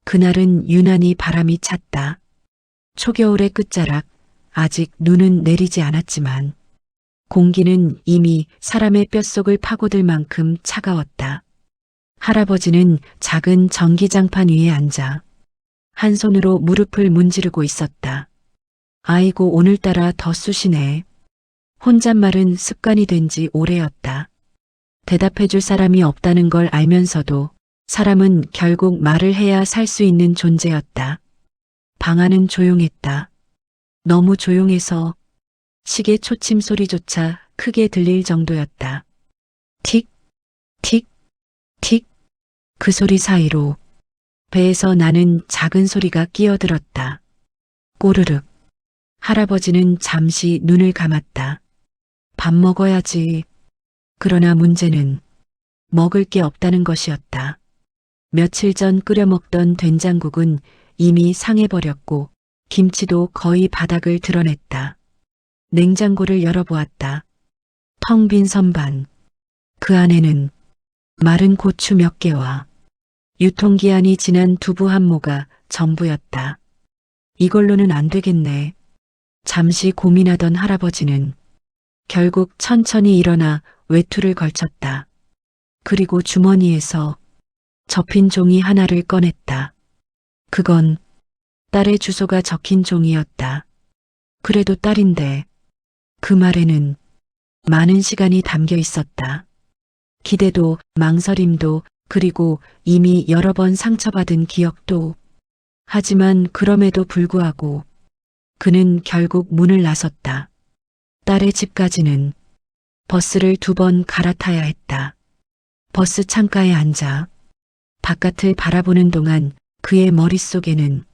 그날은 유난히 바람이 찼다. 초겨울의 끝자락, 아직 눈은 내리지 않았지만 공기는 이미 사람의 뼛속을 파고들 만큼 차가웠다. 할아버지는 작은 전기장판 위에 앉아 한 손으로 무릎을 문지르고 있었다. 아이고 오늘따라 더 쑤시네. 혼잣말은 습관이 된 지 오래였다. 대답해줄 사람이 없다는 걸 알면서도 사람은 결국 말을 해야 살 수 있는 존재였다. 방 안은 조용했다. 너무 조용해서 시계 초침 소리조차 크게 들릴 정도였다. 틱, 틱, 틱. 그 소리 사이로 배에서 나는 작은 소리가 끼어들었다. 꼬르륵. 할아버지는 잠시 눈을 감았다. 밥 먹어야지. 그러나 문제는 먹을 게 없다는 것이었다. 며칠 전 끓여 먹던 된장국은 이미 상해버렸고 김치도 거의 바닥을 드러냈다. 냉장고를 열어보았다. 텅 빈 선반. 그 안에는 마른 고추 몇 개와 유통기한이 지난 두부 한 모가 전부였다. 이걸로는 안 되겠네. 잠시 고민하던 할아버지는 결국 천천히 일어나 외투를 걸쳤다. 그리고 주머니에서 접힌 종이 하나를 꺼냈다. 그건 딸의 주소가 적힌 종이었다. 그래도 딸인데 그 말에는 많은 시간이 담겨 있었다. 기대도 망설임도 그리고 이미 여러 번 상처받은 기억도. 하지만 그럼에도 불구하고 그는 결국 문을 나섰다. 딸의 집까지는 버스를 2번 갈아타야 했다. 버스 창가에 앉아 바깥을 바라보는 동안 그의 머릿속에는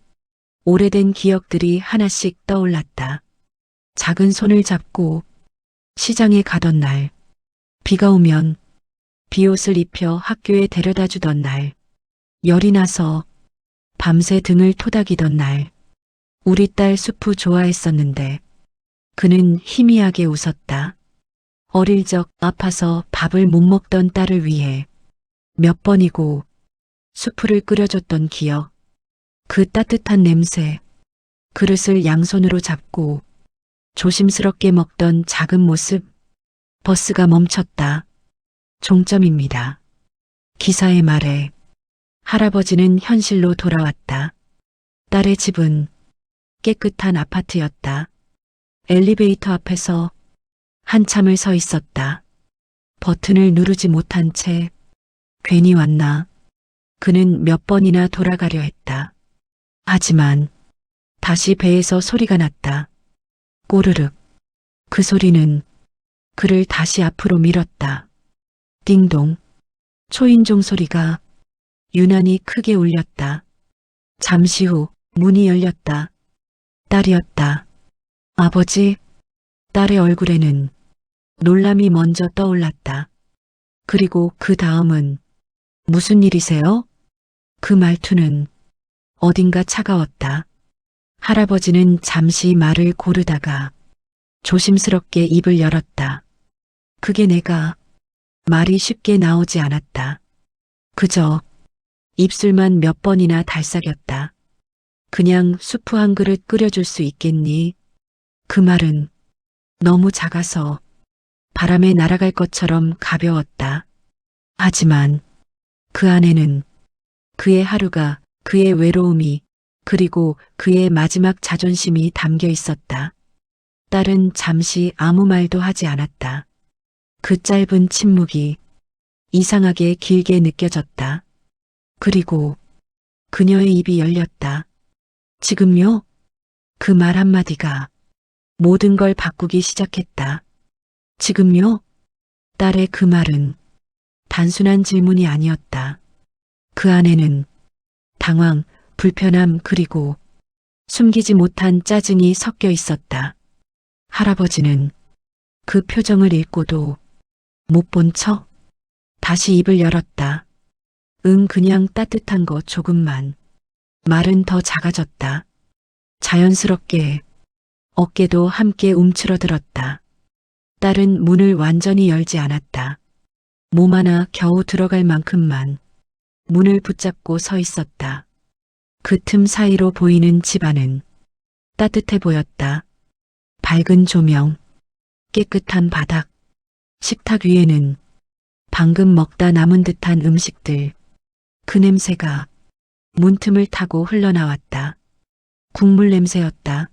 오래된 기억들이 하나씩 떠올랐다. 작은 손을 잡고 시장에 가던 날, 비가 오면 비옷을 입혀 학교에 데려다 주던 날, 열이 나서 밤새 등을 토닥이던 날, 우리 딸 수프 좋아했었는데 그는 희미하게 웃었다. 어릴 적 아파서 밥을 못 먹던 딸을 위해 몇 번이고 수프를 끓여줬던 기억, 그 따뜻한 냄새, 그릇을 양손으로 잡고 조심스럽게 먹던 작은 모습. 버스가 멈췄다. 종점입니다. 기사의 말에 할아버지는 현실로 돌아왔다. 딸의 집은 깨끗한 아파트였다. 엘리베이터 앞에서 한참을 서 있었다. 버튼을 누르지 못한 채 괜히 왔나. 그는 몇 번이나 돌아가려 했다. 하지만 다시 배에서 소리가 났다. 꼬르륵. 그 소리는 그를 다시 앞으로 밀었다. 띵동. 초인종 소리가 유난히 크게 울렸다. 잠시 후 문이 열렸다. 딸이었다. 아버지. 딸의 얼굴에는 놀람이 먼저 떠올랐다. 그리고 그 다음은 무슨 일이세요? 그 말투는 어딘가 차가웠다. 할아버지는 잠시 말을 고르다가 조심스럽게 입을 열었다. 그게 내가 말이 쉽게 나오지 않았다. 그저 입술만 몇 번이나 달싹였다. 그냥 수프 한 그릇 끓여줄 수 있겠니? 그 말은 너무 작아서 바람에 날아갈 것처럼 가벼웠다. 하지만 그 안에는 그의 하루가, 그의 외로움이, 그리고 그의 마지막 자존심이 담겨 있었다. 딸은 잠시 아무 말도 하지 않았다. 그 짧은 침묵이 이상하게 길게 느껴졌다. 그리고 그녀의 입이 열렸다. 지금요? 그 말 한마디가 모든 걸 바꾸기 시작했다. 지금요? 딸의 그 말은 단순한 질문이 아니었다. 그 안에는 당황, 불편함 그리고 숨기지 못한 짜증이 섞여 있었다. 할아버지는 그 표정을 읽고도 못 본 척 다시 입을 열었다. 응, 그냥 따뜻한 거 조금만. 말은 더 작아졌다. 자연스럽게 어깨도 함께 움츠러들었다. 딸은 문을 완전히 열지 않았다. 몸 하나 겨우 들어갈 만큼만 문을 붙잡고 서 있었다. 그 틈 사이로 보이는 집안은 따뜻해 보였다. 밝은 조명, 깨끗한 바닥, 식탁 위에는 방금 먹다 남은 듯한 음식들. 그 냄새가 문틈을 타고 흘러나왔다. 국물 냄새였다.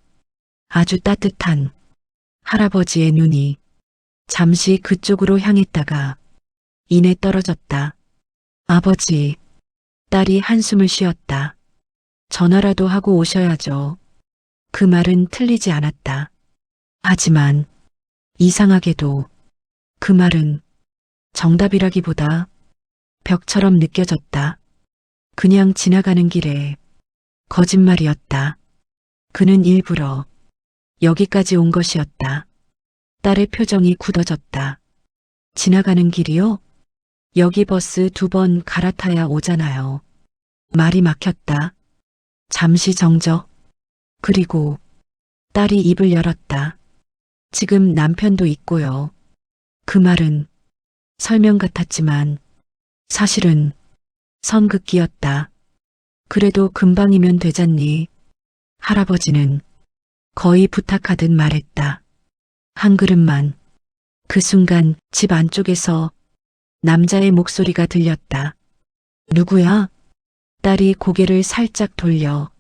아주 따뜻한 할아버지의 눈이 잠시 그쪽으로 향했다가 이내 떨어졌다. 아버지, 딸이 한숨을 쉬었다. 전화라도 하고 오셔야죠. 그 말은 틀리지 않았다. 하지만 이상하게도 그 말은 정답이라기보다 벽처럼 느껴졌다. 그냥 지나가는 길에 거짓말이었다. 그는 일부러 여기까지 온 것이었다. 딸의 표정이 굳어졌다. 지나가는 길이요? 여기 버스 2번 갈아타야 오잖아요. 말이 막혔다. 잠시 정적. 그리고 딸이 입을 열었다. 지금 남편도 있고요. 그 말은 설명 같았지만 사실은 선긋기였다. 그래도 금방이면 되잖니. 할아버지는 거의 부탁하듯 말했다. 한 그릇만. 그 순간 집 안쪽에서 남자의 목소리가 들렸다. 누구야? 딸이 고개를 살짝 돌려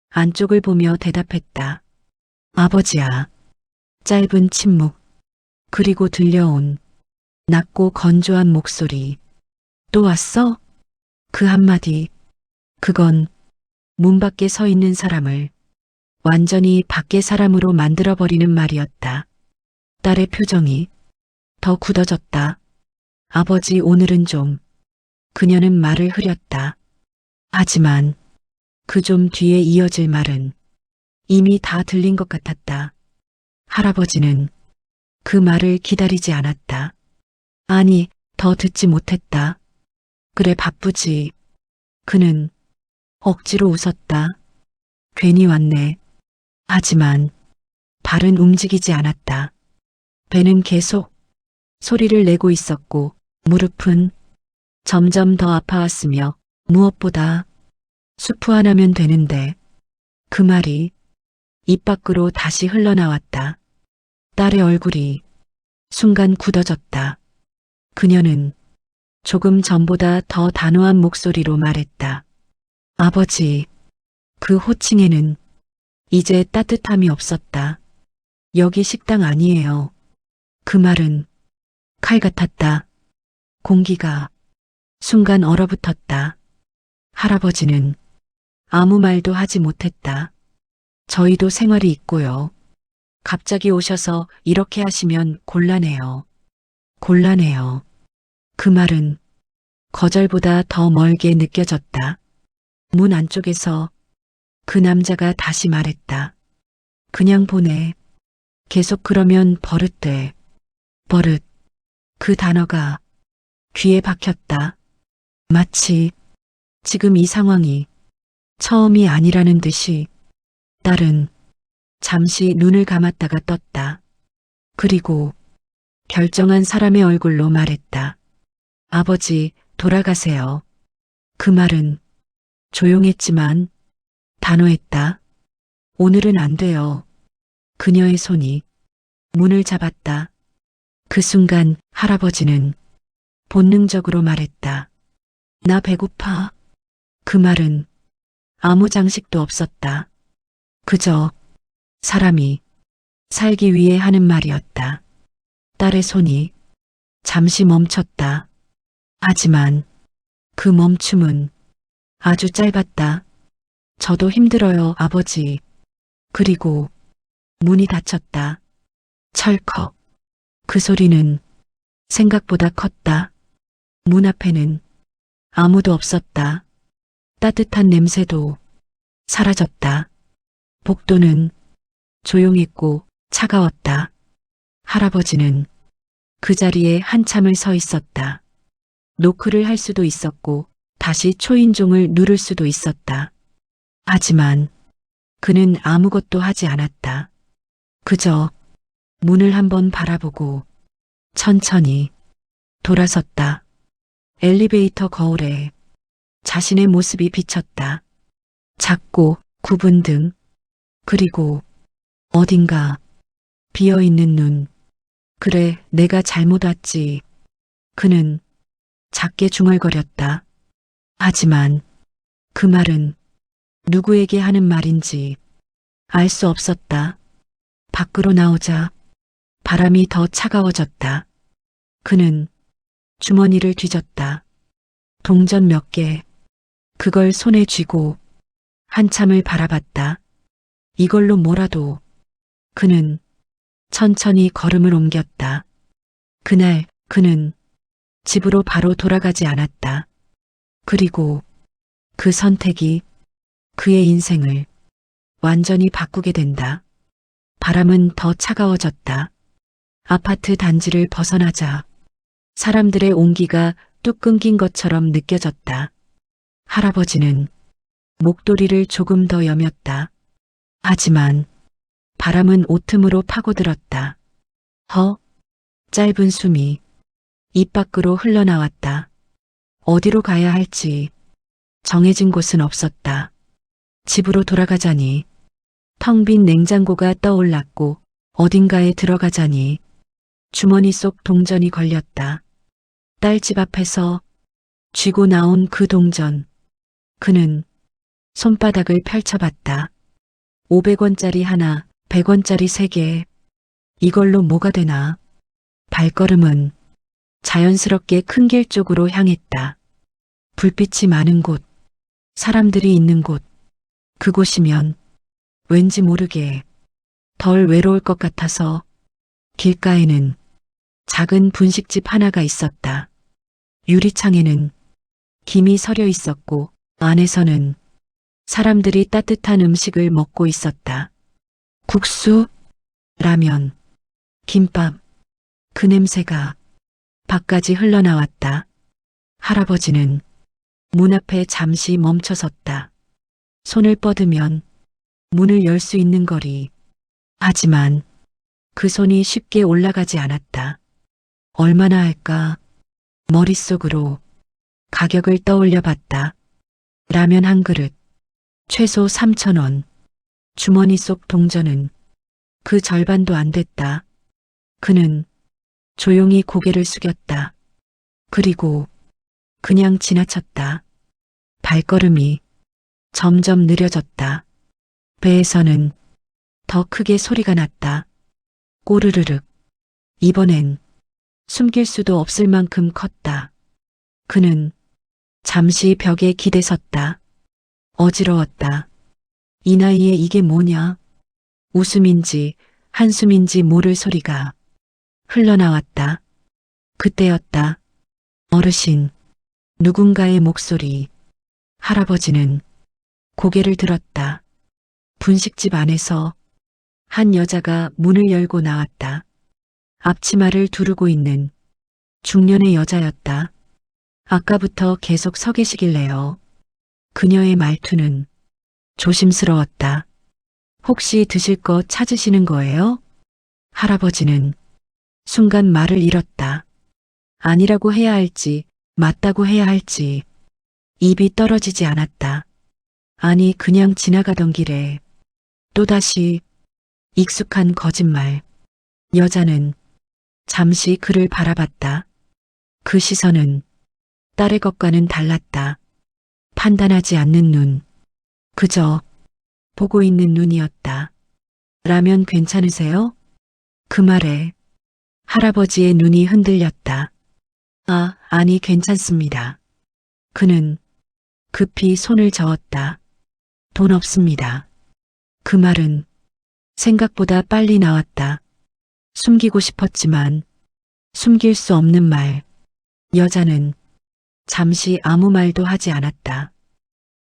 안쪽을 보며 대답했다. 아버지야. 짧은 침묵. 그리고 들려온 낮고 건조한 목소리. 또 왔어? 그 한마디. 그건 문 밖에 서 있는 사람을 완전히 밖의 사람으로 만들어버리는 말이었다. 딸의 표정이 더 굳어졌다. 아버지 오늘은 좀. 그녀는 말을 흐렸다. 하지만 그 좀 뒤에 이어질 말은 이미 다 들린 것 같았다. 할아버지는 그 말을 기다리지 않았다. 아니, 더 듣지 못했다. 그래 바쁘지. 그는 억지로 웃었다. 괜히 왔네. 하지만 발은 움직이지 않았다. 배는 계속 소리를 내고 있었고 무릎은 점점 더 아파왔으며 무엇보다 수프 하나면 되는데 그 말이 입 밖으로 다시 흘러나왔다. 딸의 얼굴이 순간 굳어졌다. 그녀는 조금 전보다 더 단호한 목소리로 말했다. 아버지, 그 호칭에는 이제 따뜻함이 없었다. 여기 식당 아니에요. 그 말은 칼 같았다. 공기가 순간 얼어붙었다. 할아버지는 아무 말도 하지 못했다. 저희도 생활이 있고요. 갑자기 오셔서 이렇게 하시면 곤란해요. 곤란해요. 그 말은 거절보다 더 멀게 느껴졌다. 문 안쪽에서 그 남자가 다시 말했다. 그냥 보내. 계속 그러면 버릇돼. 버릇. 그 단어가 귀에 박혔다. 마치 지금 이 상황이 처음이 아니라는 듯이 딸은 잠시 눈을 감았다가 떴다. 그리고 결정한 사람의 얼굴로 말했다. 아버지, 돌아가세요. 그 말은 조용했지만 단호했다. 오늘은 안 돼요. 그녀의 손이 문을 잡았다. 그 순간 할아버지는 본능적으로 말했다. 나 배고파. 그 말은 아무 장식도 없었다. 그저 사람이 살기 위해 하는 말이었다. 딸의 손이 잠시 멈췄다. 하지만 그 멈춤은 아주 짧았다. 저도 힘들어요, 아버지. 그리고 문이 닫혔다. 철컥. 그 소리는 생각보다 컸다. 문 앞에는 아무도 없었다. 따뜻한 냄새도 사라졌다. 복도는 조용했고 차가웠다. 할아버지는 그 자리에 한참을 서 있었다. 노크를 할 수도 있었고 다시 초인종을 누를 수도 있었다. 하지만 그는 아무것도 하지 않았다. 그저 문을 한번 바라보고 천천히 돌아섰다. 엘리베이터 거울에 자신의 모습이 비쳤다. 작고 굽은 등, 그리고 어딘가 비어있는 눈. 그래, 내가 잘못 왔지. 그는 작게 중얼거렸다. 하지만 그 말은 누구에게 하는 말인지 알 수 없었다. 밖으로 나오자 바람이 더 차가워졌다. 그는 주머니를 뒤졌다. 동전 몇 개, 그걸 손에 쥐고 한참을 바라봤다. 이걸로 뭐라도. 그는 천천히 걸음을 옮겼다. 그날 그는 집으로 바로 돌아가지 않았다. 그리고 그 선택이 그의 인생을 완전히 바꾸게 된다. 바람은 더 차가워졌다. 아파트 단지를 벗어나자 사람들의 온기가 뚝 끊긴 것처럼 느껴졌다. 할아버지는 목도리를 조금 더 여몄다. 하지만 바람은 오틈으로 파고들었다. 짧은 숨이 입 밖으로 흘러나왔다. 어디로 가야 할지 정해진 곳은 없었다. 집으로 돌아가자니 텅 빈 냉장고가 떠올랐고 어딘가에 들어가자니 주머니 속 동전이 걸렸다. 딸 집 앞에서 쥐고 나온 그 동전. 그는 손바닥을 펼쳐봤다. 500원짜리 하나, 100원짜리 3개. 이걸로 뭐가 되나? 발걸음은 자연스럽게 큰 길 쪽으로 향했다. 불빛이 많은 곳, 사람들이 있는 곳. 그곳이면 왠지 모르게 덜 외로울 것 같아서 길가에는 작은 분식집 하나가 있었다. 유리창에는 김이 서려 있었고 안에서는 사람들이 따뜻한 음식을 먹고 있었다. 국수, 라면, 김밥, 그 냄새가 밖까지 흘러나왔다. 할아버지는 문 앞에 잠시 멈춰섰다. 손을 뻗으면 문을 열 수 있는 거리. 하지만 그 손이 쉽게 올라가지 않았다. 얼마나 할까? 머릿속으로 가격을 떠올려 봤다. 라면 한 그릇, 최소 3,000원. 주머니 속 동전은 그 절반도 안 됐다. 그는 조용히 고개를 숙였다. 그리고 그냥 지나쳤다. 발걸음이 점점 느려졌다. 배에서는 더 크게 소리가 났다. 꼬르르륵. 이번엔 숨길 수도 없을 만큼 컸다. 그는 잠시 벽에 기대섰다. 어지러웠다. 이 나이에 이게 뭐냐? 웃음인지 한숨인지 모를 소리가 흘러나왔다. 그때였다. 어르신, 누군가의 목소리. 할아버지는 고개를 들었다. 분식집 안에서 한 여자가 문을 열고 나왔다. 앞치마를 두르고 있는 중년의 여자였다. 아까부터 계속 서 계시길래요. 그녀의 말투는 조심스러웠다. 혹시 드실 거 찾으시는 거예요? 할아버지는 순간 말을 잃었다. 아니라고 해야 할지, 맞다고 해야 할지. 입이 떨어지지 않았다. 아니, 그냥 지나가던 길에 또다시 익숙한 거짓말. 여자는 잠시 그를 바라봤다. 그 시선은 딸의 것과는 달랐다. 판단하지 않는 눈. 그저 보고 있는 눈이었다. 라면 괜찮으세요? 그 말에 할아버지의 눈이 흔들렸다. 아니 괜찮습니다. 그는 급히 손을 저었다. 돈 없습니다. 그 말은 생각보다 빨리 나왔다. 숨기고 싶었지만 숨길 수 없는 말. 여자는 잠시 아무 말도 하지 않았다.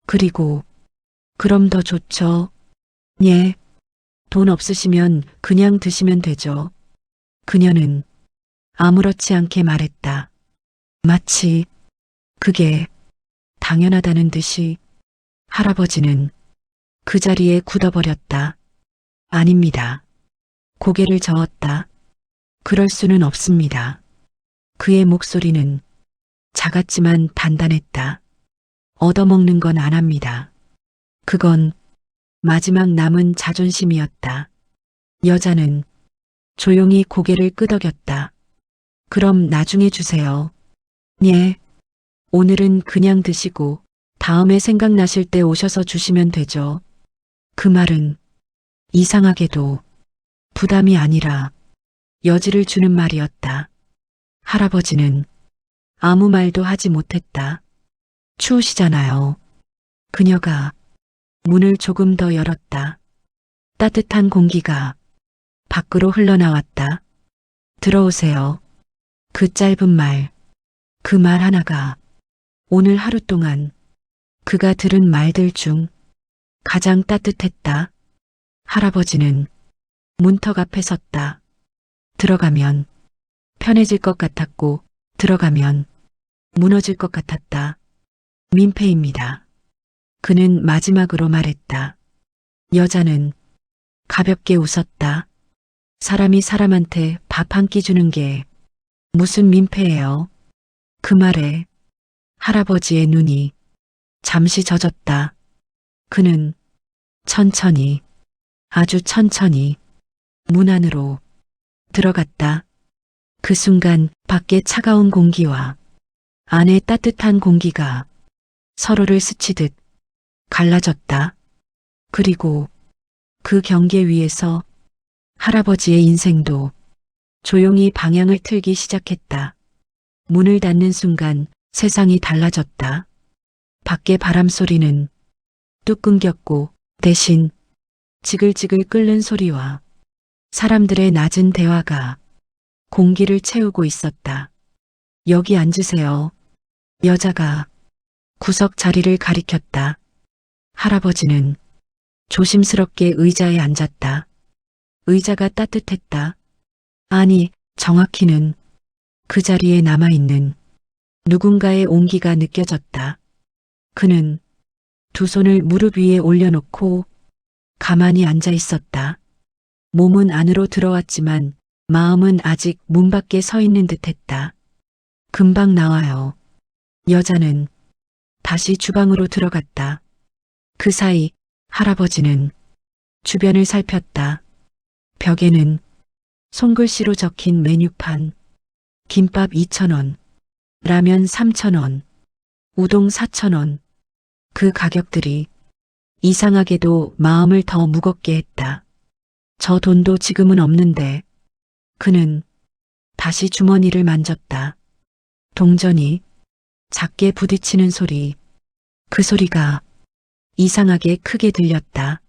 그리고 그럼 더 좋죠. 예. 돈 없으시면 그냥 드시면 되죠. 그녀는 아무렇지 않게 말했다. 마치 그게 당연하다는 듯이. 할아버지는 그 자리에 굳어버렸다. 아닙니다. 고개를 저었다. 그럴 수는 없습니다. 그의 목소리는 작았지만 단단했다. 얻어먹는 건 안 합니다. 그건 마지막 남은 자존심이었다. 여자는 조용히 고개를 끄덕였다. 그럼 나중에 주세요. 예. 오늘은 그냥 드시고 다음에 생각나실 때 오셔서 주시면 되죠. 그 말은 이상하게도 부담이 아니라 여지를 주는 말이었다. 할아버지는 아무 말도 하지 못했다. 추우시잖아요. 그녀가 문을 조금 더 열었다. 따뜻한 공기가 밖으로 흘러나왔다. 들어오세요. 그 짧은 말, 그 말 하나가 오늘 하루 동안 그가 들은 말들 중 가장 따뜻했다. 할아버지는 문턱 앞에 섰다. 들어가면 편해질 것 같았고 들어가면 무너질 것 같았다. 민폐입니다. 그는 마지막으로 말했다. 여자는 가볍게 웃었다. 사람이 사람한테 밥 한 끼 주는 게 무슨 민폐예요? 그 말에 할아버지의 눈이 잠시 젖었다. 그는 천천히, 아주 천천히 문 안으로 들어갔다. 그 순간 밖에 차가운 공기와 안에 따뜻한 공기가 서로를 스치듯 갈라졌다. 그리고 그 경계 위에서 할아버지의 인생도 조용히 방향을 틀기 시작했다. 문을 닫는 순간 세상이 달라졌다. 밖의 바람 소리는 뚝 끊겼고 대신 지글지글 끓는 소리와 사람들의 낮은 대화가 공기를 채우고 있었다. 여기 앉으세요. 여자가 구석 자리를 가리켰다. 할아버지는 조심스럽게 의자에 앉았다. 의자가 따뜻했다. 아니, 정확히는 그 자리에 남아있는 누군가의 온기가 느껴졌다. 그는 두 손을 무릎 위에 올려놓고 가만히 앉아 있었다. 몸은 안으로 들어왔지만 마음은 아직 문 밖에 서 있는 듯했다. 금방 나와요. 여자는 다시 주방으로 들어갔다. 그 사이 할아버지는 주변을 살폈다. 벽에는 손글씨로 적힌 메뉴판, 김밥 2,000원, 라면 3,000원, 우동 4,000원. 그 가격들이 이상하게도 마음을 더 무겁게 했다. 저 돈도 지금은 없는데. 그는 다시 주머니를 만졌다. 동전이 작게 부딪히는 소리. 그 소리가 이상하게 크게 들렸다.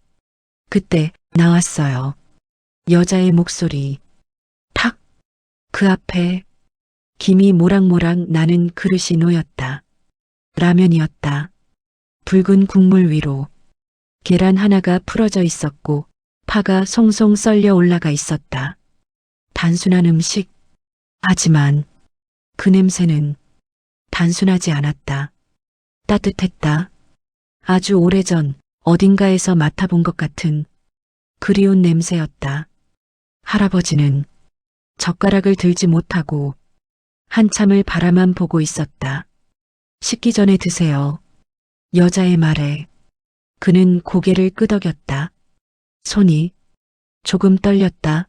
그때 나왔어요. 여자의 목소리. 탁! 그 앞에 김이 모락모락 나는 그릇이 놓였다. 라면이었다. 붉은 국물 위로 계란 하나가 풀어져 있었고 파가 송송 썰려 올라가 있었다. 단순한 음식. 하지만 그 냄새는 단순하지 않았다. 따뜻했다. 아주 오래전 어딘가에서 맡아본 것 같은 그리운 냄새였다. 할아버지는 젓가락을 들지 못하고 한참을 바라만 보고 있었다. 식기 전에 드세요. 여자의 말에 그는 고개를 끄덕였다. 손이 조금 떨렸다.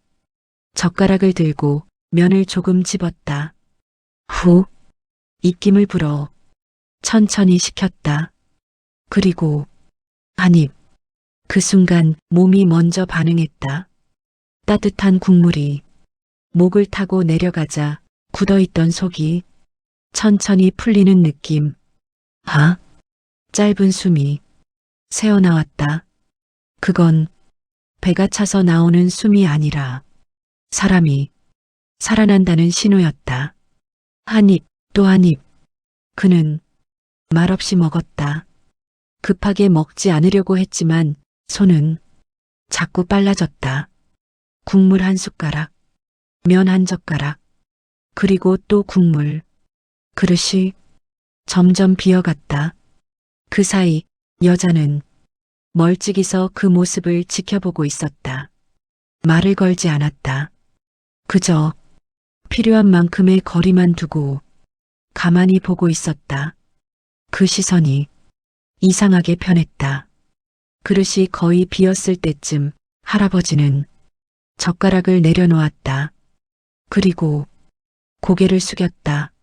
젓가락을 들고 면을 조금 집었다. 후, 입김을 불어 천천히 식혔다. 그리고 한 입. 그 순간 몸이 먼저 반응했다. 따뜻한 국물이 목을 타고 내려가자 굳어있던 속이 천천히 풀리는 느낌. 아, 짧은 숨이 새어나왔다. 그건 배가 차서 나오는 숨이 아니라 사람이 살아난다는 신호였다. 한 입, 또 한 입. 그는 말없이 먹었다. 급하게 먹지 않으려고 했지만 손은 자꾸 빨라졌다. 국물 한 숟가락, 면 한 젓가락, 그리고 또 국물. 그릇이 점점 비어갔다. 그 사이 여자는 멀찍이서 그 모습을 지켜보고 있었다. 말을 걸지 않았다. 그저 필요한 만큼의 거리만 두고 가만히 보고 있었다. 그 시선이 이상하게 편했다. 그릇이 거의 비었을 때쯤 할아버지는 젓가락을 내려놓았다. 그리고 고개를 숙였다.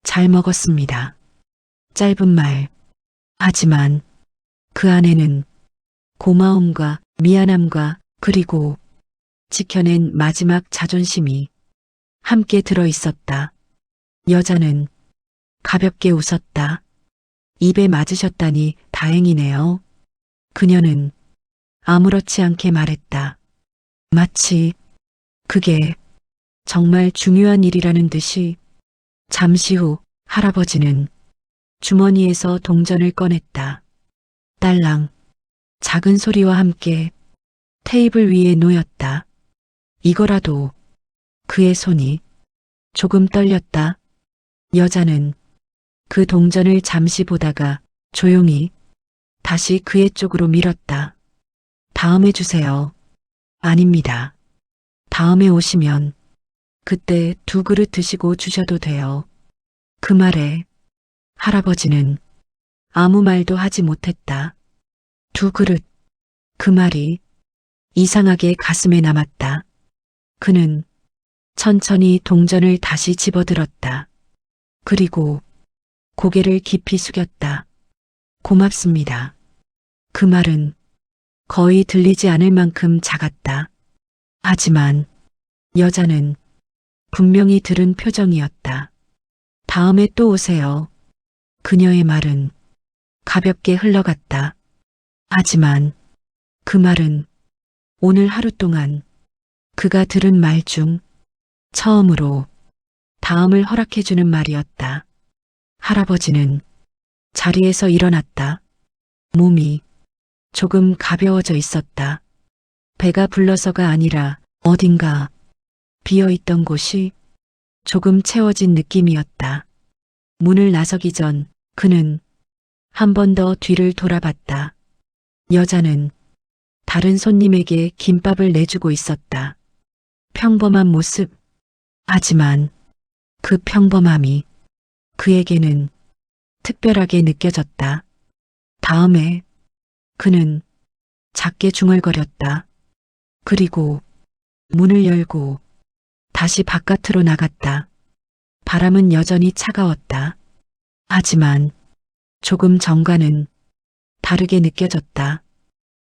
잘 먹었습니다. 짧은 말. 하지만 그 안에는 고마움과 미안함과 그리고 지켜낸 마지막 자존심이 함께 들어 있었다. 여자는 가볍게 웃었다. 입에 맞으셨다니 다행이네요. 그녀는 아무렇지 않게 말했다. 마치 그게 정말 중요한 일이라는 듯이. 잠시 후 할아버지는 주머니에서 동전을 꺼냈다. 딸랑 작은 소리와 함께 테이블 위에 놓였다. 이거라도. 그의 손이 조금 떨렸다. 여자는 그 동전을 잠시 보다가 조용히 다시 그의 쪽으로 밀었다. 다음에 주세요. 아닙니다. 다음에 오시면 그때 2그릇 드시고 주셔도 돼요. 그 말에 할아버지는 아무 말도 하지 못했다. 2그릇. 그 말이 이상하게 가슴에 남았다. 그는 천천히 동전을 다시 집어들었다. 그리고 고개를 깊이 숙였다. 고맙습니다. 그 말은 거의 들리지 않을 만큼 작았다. 하지만 여자는 분명히 들은 표정이었다. 다음에 또 오세요. 그녀의 말은 가볍게 흘러갔다. 하지만 그 말은 오늘 하루 동안 그가 들은 말 중 처음으로 다음을 허락해주는 말이었다. 할아버지는 자리에서 일어났다. 몸이 조금 가벼워져 있었다. 배가 불러서가 아니라 어딘가 비어있던 곳이 조금 채워진 느낌이었다. 문을 나서기 전 그는 한 번 더 뒤를 돌아봤다. 여자는 다른 손님에게 김밥을 내주고 있었다. 평범한 모습. 하지만 그 평범함이 그에게는 특별하게 느껴졌다. 다음에 그는 작게 중얼거렸다. 그리고 문을 열고 다시 바깥으로 나갔다. 바람은 여전히 차가웠다. 하지만 조금 전과는 다르게 느껴졌다.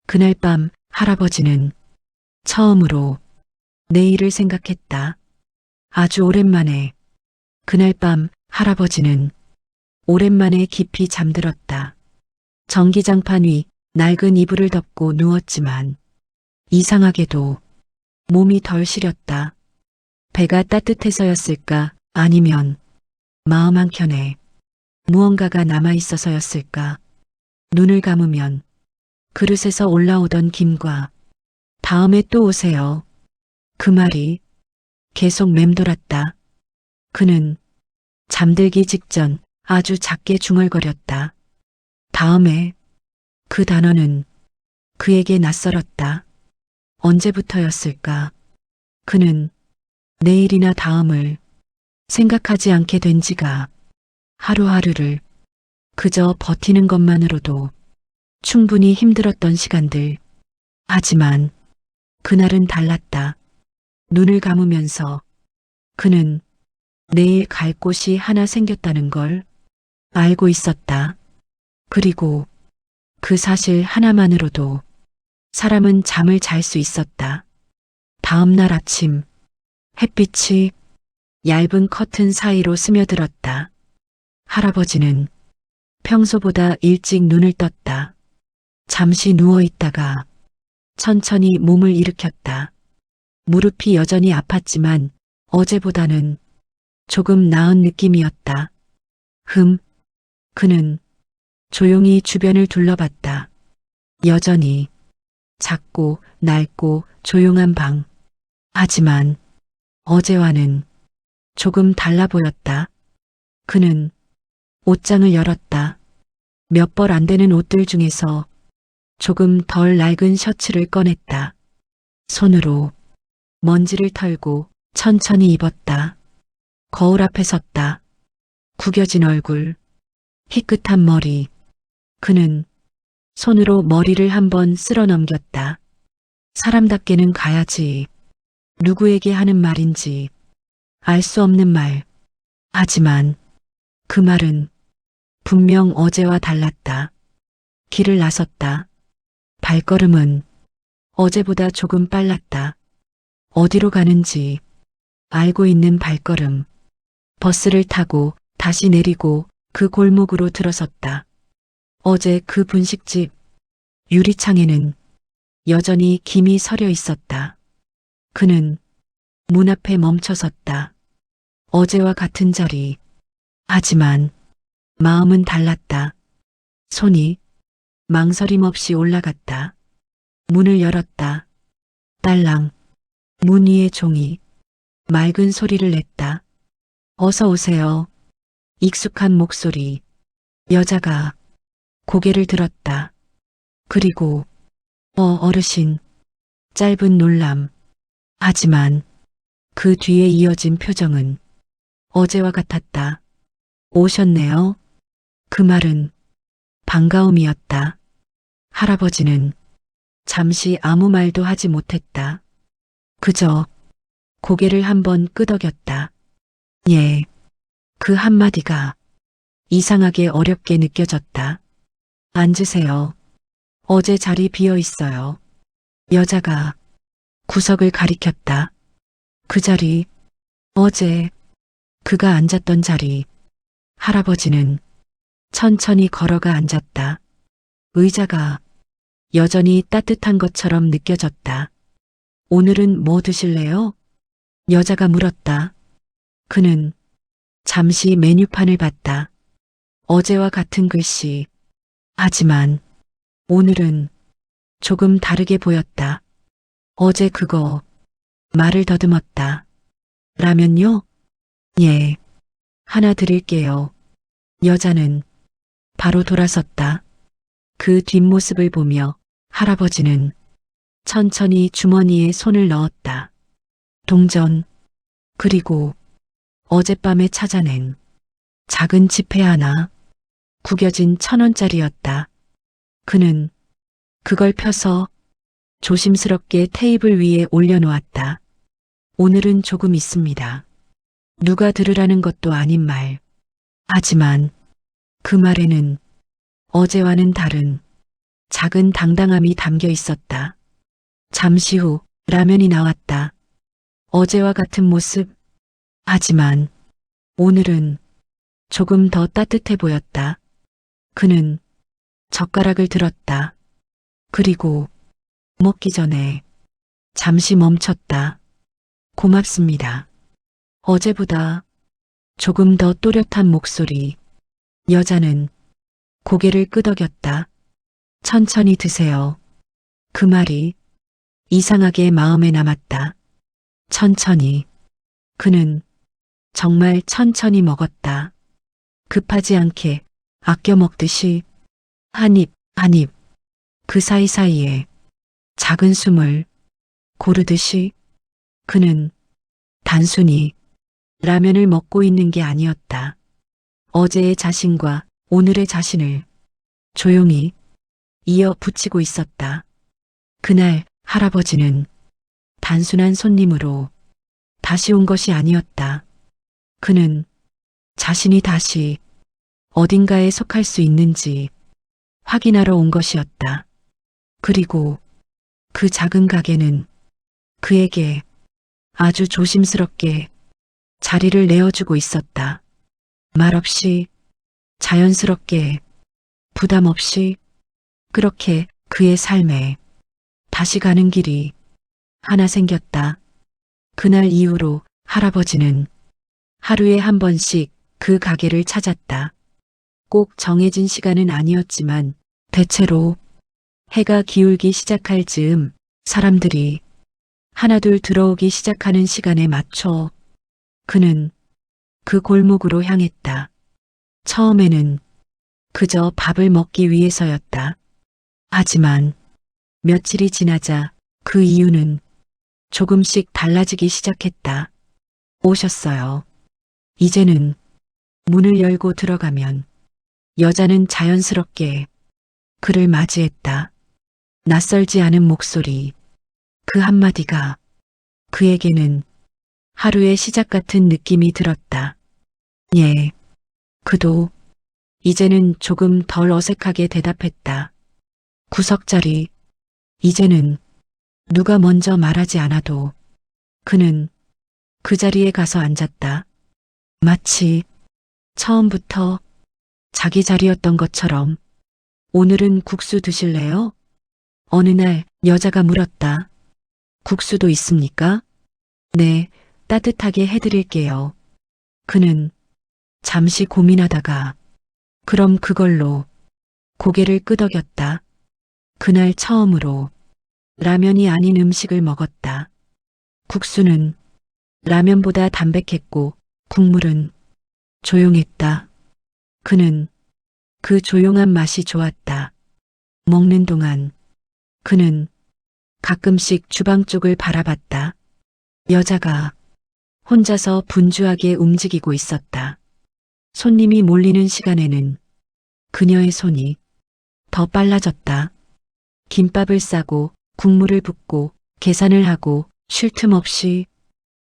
그날 밤 할아버지는 처음으로 내일을 생각했다. 아주 오랜만에. 그날 밤 할아버지는 오랜만에 깊이 잠들었다. 전기장판 위 낡은 이불을 덮고 누웠지만 이상하게도 몸이 덜 시렸다. 배가 따뜻해서였을까 아니면 마음 한켠에 무언가가 남아있어서였을까. 눈을 감으면 그릇에서 올라오던 김과 다음에 또 오세요. 그 말이 계속 맴돌았다. 그는 잠들기 직전 아주 작게 중얼거렸다. 다음에. 그 단어는 그에게 낯설었다. 언제부터였을까? 그는 내일이나 다음을 생각하지 않게 된 지가 하루하루를 그저 버티는 것만으로도 충분히 힘들었던 시간들. 하지만 그날은 달랐다. 눈을 감으면서 그는 내일 갈 곳이 하나 생겼다는 걸 알고 있었다. 그리고 그 사실 하나만으로도 사람은 잠을 잘 수 있었다. 다음 날 아침 햇빛이 얇은 커튼 사이로 스며들었다. 할아버지는 평소보다 일찍 눈을 떴다. 잠시 누워 있다가 천천히 몸을 일으켰다. 무릎이 여전히 아팠지만 어제보다는 조금 나은 느낌이었다. 그는 조용히 주변을 둘러봤다. 여전히 작고 낡고 조용한 방. 하지만 어제와는 조금 달라 보였다. 그는 옷장을 열었다. 몇 벌 안 되는 옷들 중에서 조금 덜 낡은 셔츠를 꺼냈다. 손으로 먼지를 털고 천천히 입었다. 거울 앞에 섰다. 구겨진 얼굴, 희끗한 머리. 그는 손으로 머리를 한번 쓸어 넘겼다. 사람답게는 가야지. 누구에게 하는 말인지 알 수 없는 말. 하지만 그 말은 분명 어제와 달랐다. 길을 나섰다. 발걸음은 어제보다 조금 빨랐다. 어디로 가는지 알고 있는 발걸음. 버스를 타고 다시 내리고 그 골목으로 들어섰다. 어제 그 분식집 유리창에는 여전히 김이 서려 있었다. 그는 문 앞에 멈춰 섰다. 어제와 같은 자리. 하지만 마음은 달랐다. 손이 망설임 없이 올라갔다. 문을 열었다. 딸랑. 문 위에 종이 맑은 소리를 냈다. 어서 오세요. 익숙한 목소리. 여자가 고개를 들었다. 그리고 어르신. 짧은 놀람. 하지만 그 뒤에 이어진 표정은 어제와 같았다. 오셨네요. 그 말은 반가움이었다. 할아버지는 잠시 아무 말도 하지 못했다. 그저 고개를 한번 끄덕였다. 예. 그 한마디가 이상하게 어렵게 느껴졌다. 앉으세요. 어제 자리 비어 있어요. 여자가 구석을 가리켰다. 그 자리, 어제 그가 앉았던 자리. 할아버지는 천천히 걸어가 앉았다. 의자가 여전히 따뜻한 것처럼 느껴졌다. 오늘은 뭐 드실래요? 여자가 물었다. 그는 잠시 메뉴판을 봤다. 어제와 같은 글씨. 하지만 오늘은 조금 다르게 보였다. 어제 그거 말을 더듬었다. 라면요? 예. 하나 드릴게요. 여자는 바로 돌아섰다. 그 뒷모습을 보며 할아버지는 천천히 주머니에 손을 넣었다. 동전, 그리고 어젯밤에 찾아낸 작은 지폐 하나, 구겨진 1,000원짜리였다. 그는 그걸 펴서 조심스럽게 테이블 위에 올려놓았다. 오늘은 조금 있습니다. 누가 들으라는 것도 아닌 말. 하지만 그 말에는 어제와는 다른 작은 당당함이 담겨 있었다. 잠시 후 라면이 나왔다. 어제와 같은 모습. 하지만 오늘은 조금 더 따뜻해 보였다. 그는 젓가락을 들었다. 그리고 먹기 전에 잠시 멈췄다. 고맙습니다. 어제보다 조금 더 또렷한 목소리. 여자는 고개를 끄덕였다. 천천히 드세요. 그 말이 이상하게 마음에 남았다. 천천히. 그는 정말 천천히 먹었다. 급하지 않게 아껴 먹듯이 한 입, 한 입. 그 사이사이에 작은 숨을 고르듯이. 그는 단순히 라면을 먹고 있는 게 아니었다. 어제의 자신과 오늘의 자신을 조용히 이어 붙이고 있었다. 그날 할아버지는 단순한 손님으로 다시 온 것이 아니었다. 그는 자신이 다시 어딘가에 속할 수 있는지 확인하러 온 것이었다. 그리고 그 작은 가게는 그에게 아주 조심스럽게 자리를 내어주고 있었다. 말없이, 자연스럽게, 부담 없이. 그렇게 그의 삶에 다시 가는 길이 하나 생겼다. 그날 이후로 할아버지는 하루에 한 번씩 그 가게를 찾았다. 꼭 정해진 시간은 아니었지만 대체로 해가 기울기 시작할 즈음 사람들이 하나둘 들어오기 시작하는 시간에 맞춰 그는 그 골목으로 향했다. 처음에는 그저 밥을 먹기 위해서였다. 하지만 며칠이 지나자 그 이유는 조금씩 달라지기 시작했다. 오셨어요. 이제는 문을 열고 들어가면 여자는 자연스럽게 그를 맞이했다. 낯설지 않은 목소리. 그 한마디가 그에게는 하루의 시작 같은 느낌이 들었다. 예. 그도 이제는 조금 덜 어색하게 대답했다. 구석자리. 이제는 누가 먼저 말하지 않아도 그는 그 자리에 가서 앉았다. 마치 처음부터 자기 자리였던 것처럼. 오늘은 국수 드실래요? 어느 날 여자가 물었다. 국수도 있습니까? 네, 따뜻하게 해드릴게요. 그는 잠시 고민하다가 그럼 그걸로 고개를 끄덕였다. 그날 처음으로 라면이 아닌 음식을 먹었다. 국수는 라면보다 담백했고 국물은 조용했다. 그는 그 조용한 맛이 좋았다. 먹는 동안 그는 가끔씩 주방 쪽을 바라봤다. 여자가 혼자서 분주하게 움직이고 있었다. 손님이 몰리는 시간에는 그녀의 손이 더 빨라졌다. 김밥을 싸고 국물을 붓고 계산을 하고 쉴 틈 없이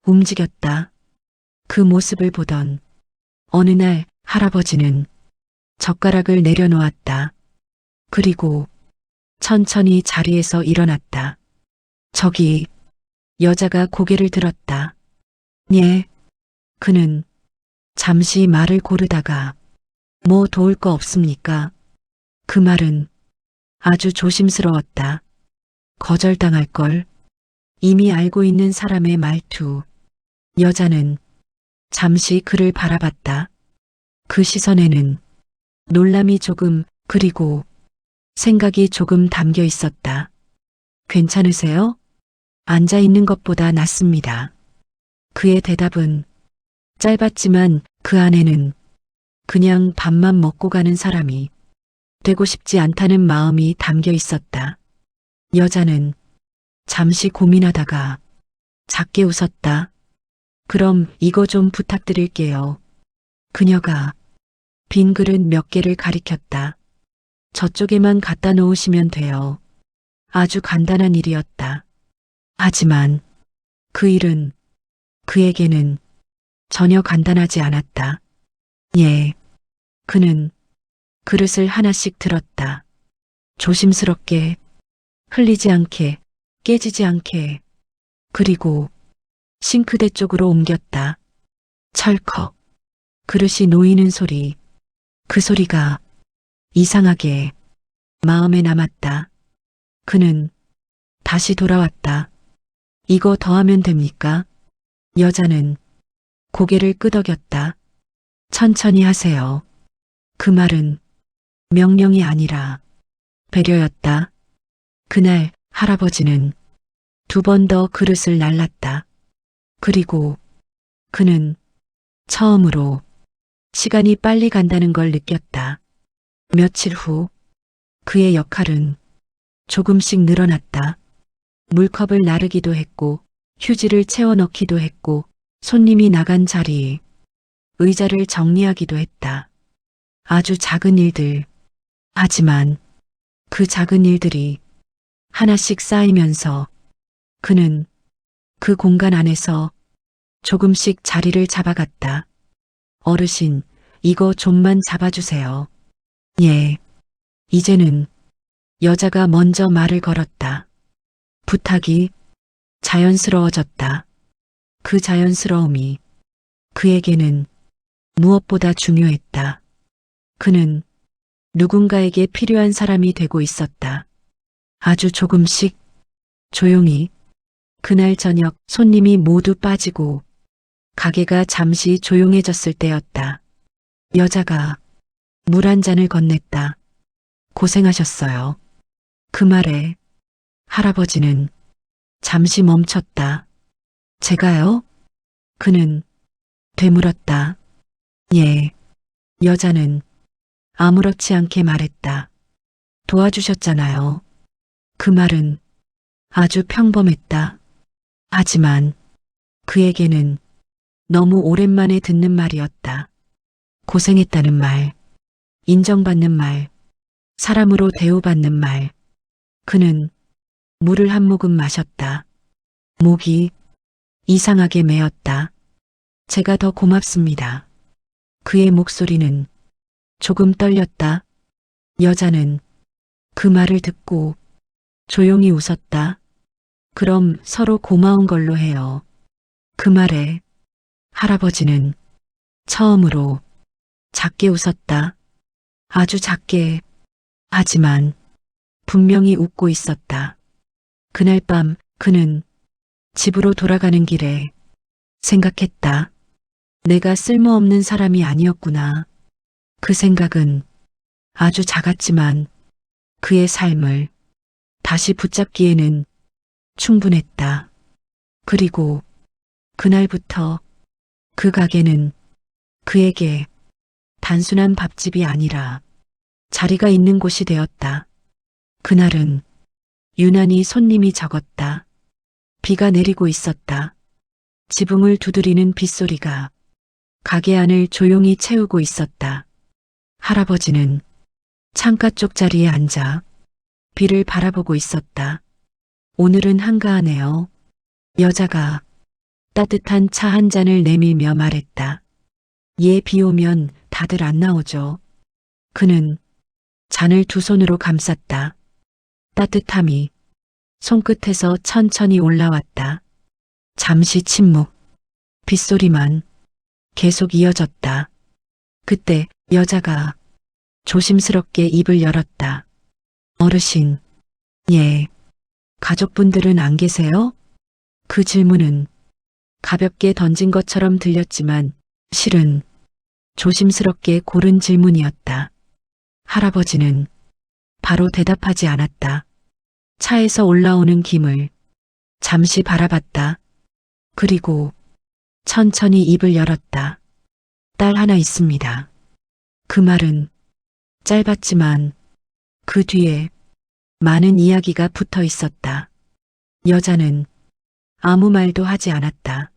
움직였다. 그 모습을 보던 어느 날 할아버지는 젓가락을 내려놓았다. 그리고 천천히 자리에서 일어났다. 저기 여자가 고개를 들었다. 예. 그는 잠시 말을 고르다가 뭐 도울 거 없습니까? 그 말은 아주 조심스러웠다. 거절당할 걸. 이미 알고 있는 사람의 말투. 여자는 잠시 그를 바라봤다. 그 시선에는 놀람이 조금 그리고 생각이 조금 담겨 있었다. 괜찮으세요? 앉아 있는 것보다 낫습니다. 그의 대답은 짧았지만 그 안에는 그냥 밥만 먹고 가는 사람이 되고 싶지 않다는 마음이 담겨 있었다. 여자는 잠시 고민하다가 작게 웃었다. 그럼 이거 좀 부탁드릴게요. 그녀가 빈 그릇 몇 개를 가리켰다. 저쪽에만 갖다 놓으시면 돼요. 아주 간단한 일이었다. 하지만 그 일은 그에게는 전혀 간단하지 않았다. 예. 그는 그릇을 하나씩 들었다. 조심스럽게, 흘리지 않게, 깨지지 않게. 그리고 싱크대 쪽으로 옮겼다. 철컥. 그릇이 놓이는 소리. 그 소리가 이상하게 마음에 남았다. 그는 다시 돌아왔다. 이거 더하면 됩니까? 여자는 고개를 끄덕였다. 천천히 하세요. 그 말은 명령이 아니라 배려였다. 그날 할아버지는 두 번 더 그릇을 날랐다. 그리고 그는 처음으로 시간이 빨리 간다는 걸 느꼈다. 며칠 후 그의 역할은 조금씩 늘어났다. 물컵을 나르기도 했고 휴지를 채워 넣기도 했고 손님이 나간 자리에 의자를 정리하기도 했다. 아주 작은 일들. 하지만 그 작은 일들이 하나씩 쌓이면서 그는 그 공간 안에서 조금씩 자리를 잡아갔다. 어르신, 이거 좀만 잡아주세요. 예. 이제는 여자가 먼저 말을 걸었다. 부탁이 자연스러워졌다. 그 자연스러움이 그에게는 무엇보다 중요했다. 그는 누군가에게 필요한 사람이 되고 있었다. 아주 조금씩, 조용히. 그날 저녁 손님이 모두 빠지고 가게가 잠시 조용해졌을 때였다. 여자가 물 한 잔을 건넸다. 고생하셨어요. 그 말에 할아버지는 잠시 멈췄다. 제가요? 그는 되물었다. 예. 여자는 아무렇지 않게 말했다. 도와주셨잖아요. 그 말은 아주 평범했다. 하지만 그에게는 너무 오랜만에 듣는 말이었다. 고생했다는 말, 인정받는 말, 사람으로 대우받는 말. 그는 물을 한 모금 마셨다. 목이 이상하게 메었다. 제가 더 고맙습니다. 그의 목소리는 조금 떨렸다. 여자는 그 말을 듣고 조용히 웃었다. 그럼 서로 고마운 걸로 해요. 그 말에 할아버지는 처음으로 작게 웃었다. 아주 작게. 하지만 분명히 웃고 있었다. 그날 밤 그는 집으로 돌아가는 길에 생각했다. 내가 쓸모없는 사람이 아니었구나. 그 생각은 아주 작았지만 그의 삶을 다시 붙잡기에는 충분했다. 그리고 그날부터 그 가게는 그에게 단순한 밥집이 아니라 자리가 있는 곳이 되었다. 그날은 유난히 손님이 적었다. 비가 내리고 있었다. 지붕을 두드리는 빗소리가 가게 안을 조용히 채우고 있었다. 할아버지는 창가 쪽 자리에 앉아 비를 바라보고 있었다. 오늘은 한가하네요. 여자가 따뜻한 차 한 잔을 내밀며 말했다. 예, 비 오면 다들 안 나오죠. 그는 잔을 두 손으로 감쌌다. 따뜻함이 손끝에서 천천히 올라왔다. 잠시 침묵. 빗소리만 계속 이어졌다. 그때 여자가 조심스럽게 입을 열었다. 어르신, 예, 가족분들은 안 계세요? 그 질문은 가볍게 던진 것처럼 들렸지만 실은 조심스럽게 고른 질문이었다. 할아버지는 바로 대답하지 않았다. 차에서 올라오는 김을 잠시 바라봤다. 그리고 천천히 입을 열었다. 딸 하나 있습니다. 그 말은 짧았지만 그 뒤에 많은 이야기가 붙어 있었다. 여자는 아무 말도 하지 않았다.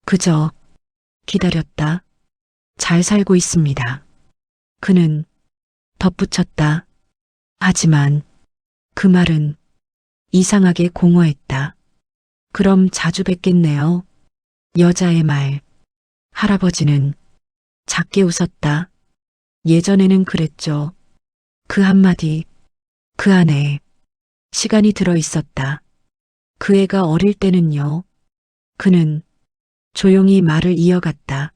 그저 기다렸다. 잘 살고 있습니다. 그는 덧붙였다. 하지만 그 말은 이상하게 공허했다. 그럼 자주 뵙겠네요. 여자의 말. 할아버지는 작게 웃었다. 예전에는 그랬죠. 그 한마디, 그 안에 시간이 들어 있었다. 그 애가 어릴 때는요. 그는 조용히 말을 이어갔다.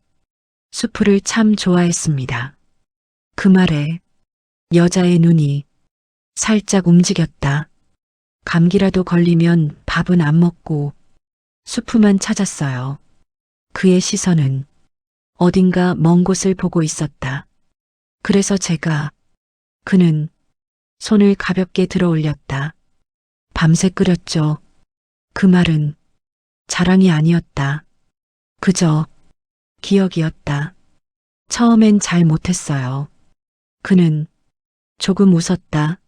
수프를 참 좋아했습니다. 그 말에 여자의 눈이 살짝 움직였다. 감기라도 걸리면 밥은 안 먹고 수프만 찾았어요. 그의 시선은 어딘가 먼 곳을 보고 있었다. 그래서 제가, 그는 손을 가볍게 들어 올렸다. 밤새 끓였죠. 그 말은 자랑이 아니었다. 그저 기억이었다. 처음엔 잘 못했어요. 그는 조금 웃었다.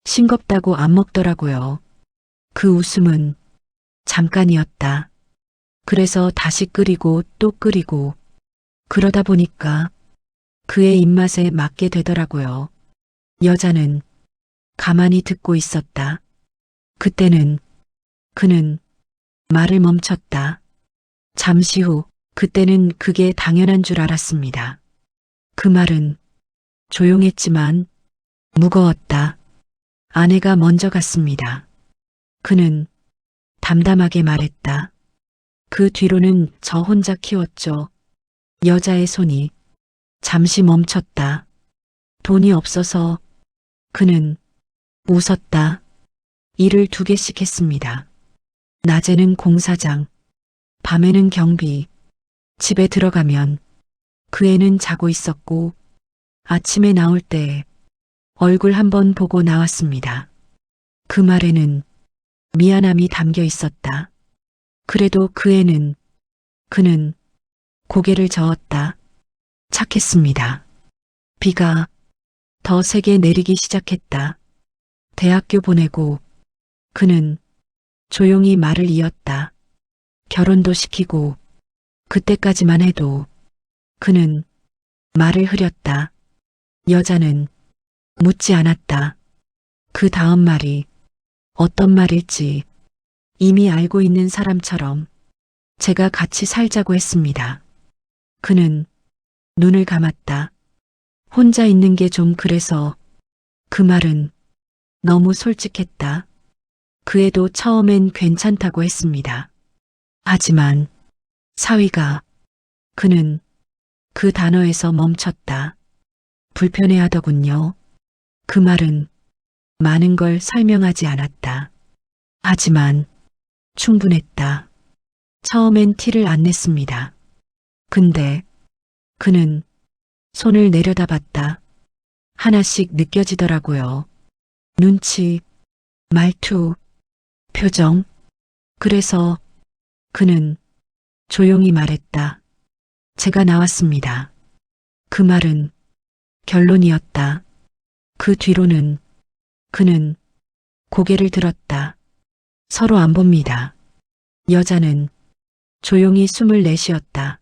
싱겁다고 안 먹더라고요. 그 웃음은 잠깐이었다. 그래서 다시 끓이고 또 끓이고 그러다 보니까 그의 입맛에 맞게 되더라고요. 여자는 가만히 듣고 있었다. 그때는 그는 말을 멈췄다. 잠시 후 그때는 그게 당연한 줄 알았습니다. 그 말은 조용했지만 무거웠다. 아내가 먼저 갔습니다. 그는 담담하게 말했다. 그 뒤로는 저 혼자 키웠죠. 여자의 손이 잠시 멈췄다. 돈이 없어서. 그는 웃었다. 일을 2개씩 했습니다. 낮에는 공사장, 밤에는 경비. 집에 들어가면 그 애는 자고 있었고 아침에 나올 때 얼굴 한번 보고 나왔습니다. 그 말에는 미안함이 담겨 있었다. 그래도 그 애는, 그는 고개를 저었다. 착했습니다. 비가 더 세게 내리기 시작했다. 대학교 보내고 그는 조용히 말을 이었다. 결혼도 시키고 그때까지만 해도 그는 말을 흐렸다. 여자는 묻지 않았다. 그 다음 말이 어떤 말일지 이미 알고 있는 사람처럼 제가 같이 살자고 했습니다. 그는 눈을 감았다. 혼자 있는 게 좀 그래서 그 말은 너무 솔직했다. 그 애도 처음엔 괜찮다고 했습니다. 하지만 사위가 그는 그 단어에서 멈췄다. 불편해하더군요. 그 말은 많은 걸 설명하지 않았다. 하지만 충분했다. 처음엔 티를 안 냈습니다. 근데 그는 손을 내려다봤다. 하나씩 느껴지더라고요. 눈치, 말투, 표정. 그래서 그는 조용히 말했다. 제가 나왔습니다. 그 말은 결론이었다. 그 뒤로는 그는 고개를 들었다. 서로 안 봅니다. 여자는 조용히 숨을 내쉬었다.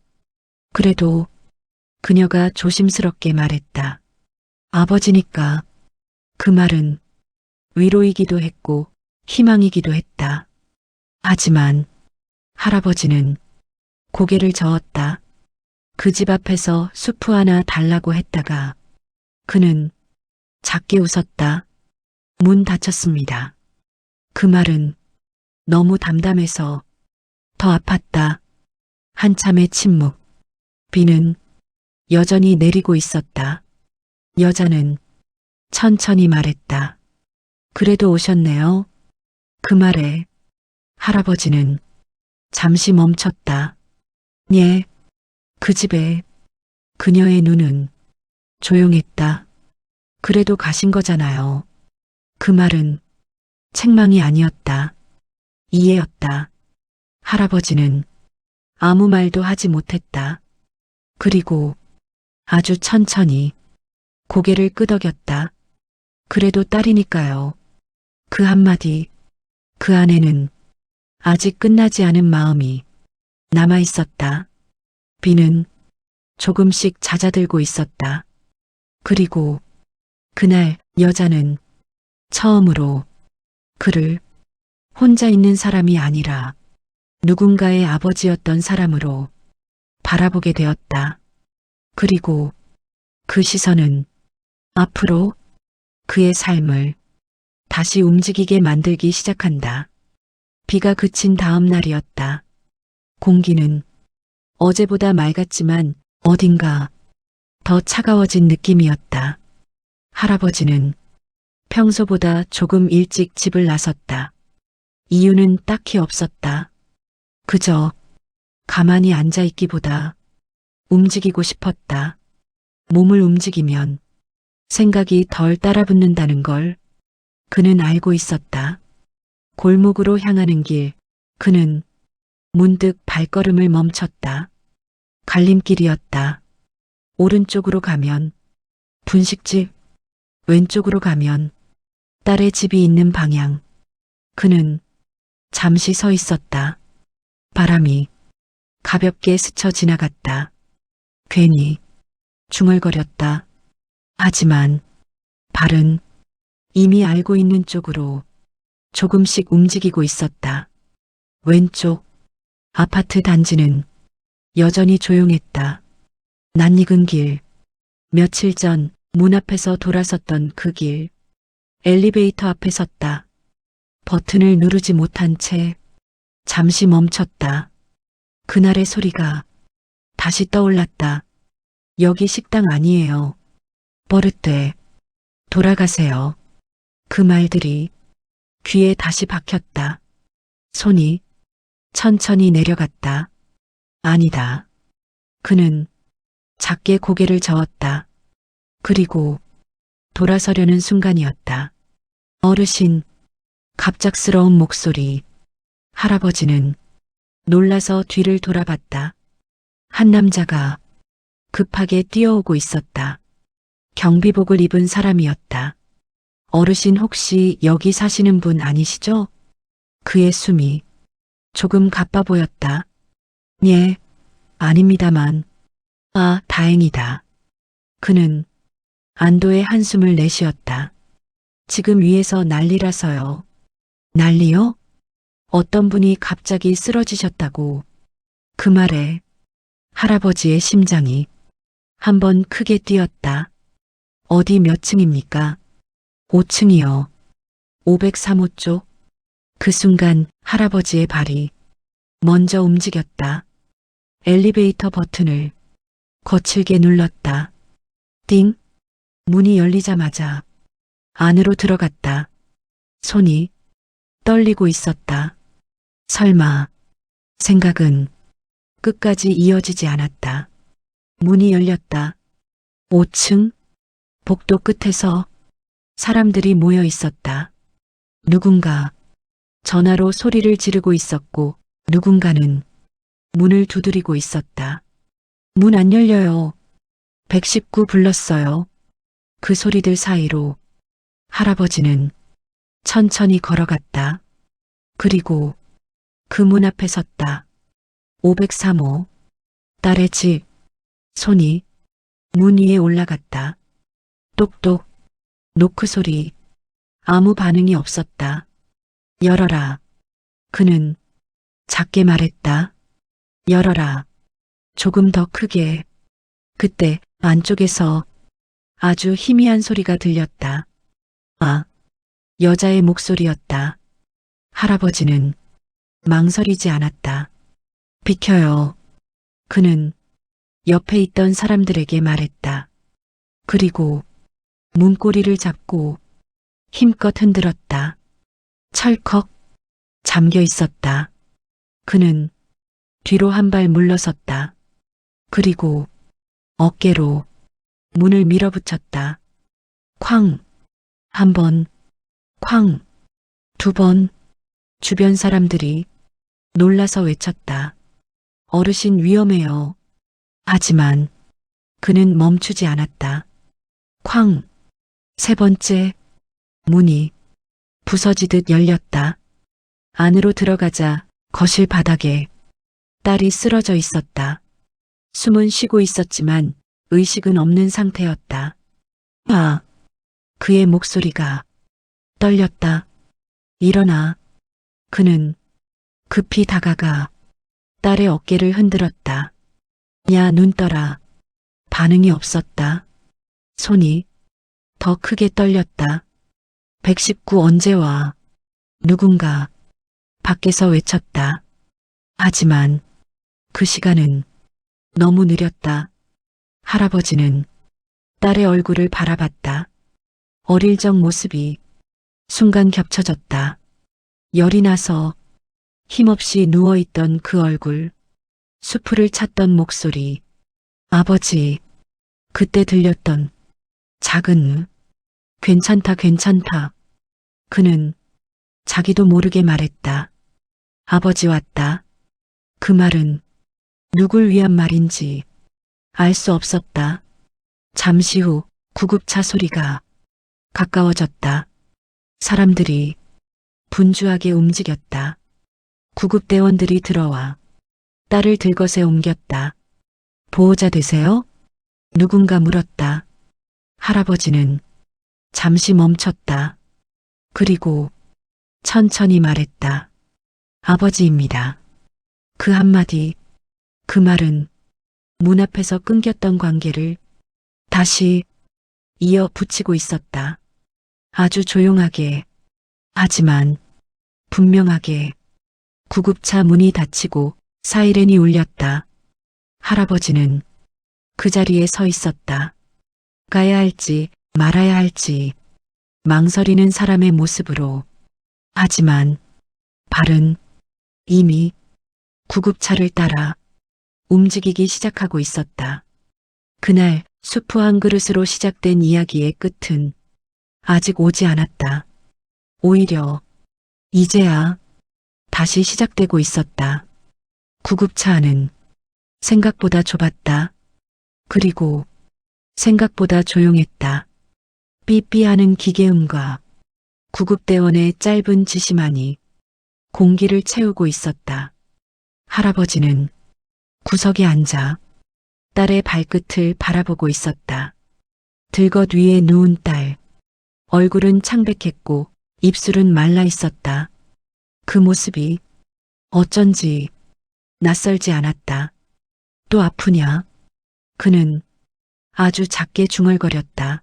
그래도 그녀가 조심스럽게 말했다. 아버지니까. 그 말은 위로이기도 했고 희망이기도 했다. 하지만 할아버지는 고개를 저었다. 그 집 앞에서 수프 하나 달라고 했다가 그는 작게 웃었다. 문 닫혔습니다. 그 말은 너무 담담해서 더 아팠다. 한참의 침묵. 비는 여전히 내리고 있었다. 여자는 천천히 말했다. 그래도 오셨네요. 그 말에 할아버지는 잠시 멈췄다. 예, 그 집에 그녀의 눈은 조용했다. 그래도 가신 거잖아요. 그 말은 책망이 아니었다. 이해였다. 할아버지는 아무 말도 하지 못했다. 그리고 아주 천천히 고개를 끄덕였다. 그래도 딸이니까요. 그 한마디, 그 안에는 아직 끝나지 않은 마음이 남아 있었다. 비는 조금씩 잦아들고 있었다. 그리고 그날 여자는 처음으로 그를 혼자 있는 사람이 아니라 누군가의 아버지였던 사람으로 바라보게 되었다. 그리고 그 시선은 앞으로 그의 삶을 다시 움직이게 만들기 시작한다. 비가 그친 다음 날이었다. 공기는 어제보다 맑았지만 어딘가 더 차가워진 느낌이었다. 할아버지는 평소보다 조금 일찍 집을 나섰다. 이유는 딱히 없었다. 그저 가만히 앉아 있기보다 움직이고 싶었다. 몸을 움직이면 생각이 덜 따라붙는다는 걸 그는 알고 있었다. 골목으로 향하는 길, 그는 문득 발걸음을 멈췄다. 갈림길이었다. 오른쪽으로 가면 분식집, 왼쪽으로 가면 딸의 집이 있는 방향. 그는 잠시 서 있었다. 바람이 가볍게 스쳐 지나갔다. 괜히 중얼거렸다. 하지만 발은 이미 알고 있는 쪽으로 조금씩 움직이고 있었다. 왼쪽 아파트 단지는 여전히 조용했다. 낯익은 길, 며칠 전 문 앞에서 돌아섰던 그 길, 엘리베이터 앞에 섰다. 버튼을 누르지 못한 채 잠시 멈췄다. 그날의 소리가 다시 떠올랐다. 여기 식당 아니에요. 버릇돼. 돌아가세요. 그 말들이 귀에 다시 박혔다. 손이 천천히 내려갔다. 아니다. 그는 작게 고개를 저었다. 그리고 돌아서려는 순간이었다. 어르신, 갑작스러운 목소리. 할아버지는 놀라서 뒤를 돌아봤다. 한 남자가 급하게 뛰어오고 있었다. 경비복을 입은 사람이었다. 어르신 혹시 여기 사시는 분 아니시죠? 그의 숨이 조금 가빠 보였다. 예, 아닙니다만. 아, 다행이다. 그는 안도의 한숨을 내쉬었다. 지금 위에서 난리라서요. 난리요? 어떤 분이 갑자기 쓰러지셨다고. 그 말에 할아버지의 심장이 한번 크게 뛰었다. 어디 몇 층입니까? 5층이요. 503호 쪽. 그 순간 할아버지의 발이 먼저 움직였다. 엘리베이터 버튼을 거칠게 눌렀다. 띵! 문이 열리자마자 안으로 들어갔다. 손이 떨리고 있었다. 설마 생각은 끝까지 이어지지 않았다. 문이 열렸다. 5층 복도 끝에서 사람들이 모여 있었다. 누군가 전화로 소리를 지르고 있었고 누군가는 문을 두드리고 있었다. 문 안 열려요. 119 불렀어요. 그 소리들 사이로 할아버지는 천천히 걸어갔다. 그리고 그 문 앞에 섰다. 503호. 딸의 집. 손이 문 위에 올라갔다. 똑똑. 노크 소리. 아무 반응이 없었다. 열어라. 그는 작게 말했다. 열어라. 조금 더 크게. 그때 안쪽에서 아주 희미한 소리가 들렸다. 아, 여자의 목소리였다. 할아버지는 망설이지 않았다. 비켜요. 그는 옆에 있던 사람들에게 말했다. 그리고 문고리를 잡고 힘껏 흔들었다. 철컥 잠겨 있었다. 그는 뒤로 한 발 물러섰다. 그리고 어깨로 문을 밀어붙였다. 쾅! 한 번, 쾅! 두 번. 주변 사람들이 놀라서 외쳤다. 어르신 위험해요. 하지만 그는 멈추지 않았다. 쾅! 세 번째. 문이 부서지듯 열렸다. 안으로 들어가자 거실 바닥에 딸이 쓰러져 있었다. 숨은 쉬고 있었지만 의식은 없는 상태였다. 아! 그의 목소리가 떨렸다. 일어나. 그는 급히 다가가 딸의 어깨를 흔들었다. 야, 눈 떠라. 반응이 없었다. 손이 더 크게 떨렸다. 119 언제 와? 누군가 밖에서 외쳤다. 하지만 그 시간은 너무 느렸다. 할아버지는 딸의 얼굴을 바라봤다. 어릴 적 모습이 순간 겹쳐졌다. 열이 나서 힘없이 누워있던 그 얼굴, 수풀을 찼던 목소리, 아버지, 그때 들렸던 작은 괜찮다 괜찮다. 그는 자기도 모르게 말했다. 아버지 왔다. 그 말은 누굴 위한 말인지 알 수 없었다. 잠시 후 구급차 소리가 가까워졌다. 사람들이 분주하게 움직였다. 구급대원들이 들어와 딸을 들것에 옮겼다. 보호자 되세요? 누군가 물었다. 할아버지는 잠시 멈췄다. 그리고 천천히 말했다. 아버지입니다. 그 한마디, 그 말은 문 앞에서 끊겼던 관계를 다시 이어 붙이고 있었다. 아주 조용하게, 하지만 분명하게 구급차 문이 닫히고 사이렌이 울렸다. 할아버지는 그 자리에 서 있었다. 가야 할지 말아야 할지 망설이는 사람의 모습으로. 하지만 발은 이미 구급차를 따라 움직이기 시작하고 있었다. 그날 수프 한 그릇으로 시작된 이야기의 끝은 아직 오지 않았다. 오히려 이제야 다시 시작되고 있었다. 구급차 안은 생각보다 좁았다. 그리고 생각보다 조용했다. 삐삐하는 기계음과 구급대원의 짧은 지시만이 공기를 채우고 있었다. 할아버지는 구석에 앉아 딸의 발끝을 바라보고 있었다. 들것 위에 누운 딸. 얼굴은 창백했고 입술은 말라 있었다. 그 모습이 어쩐지 낯설지 않았다. 또 아프냐? 그는 아주 작게 중얼거렸다.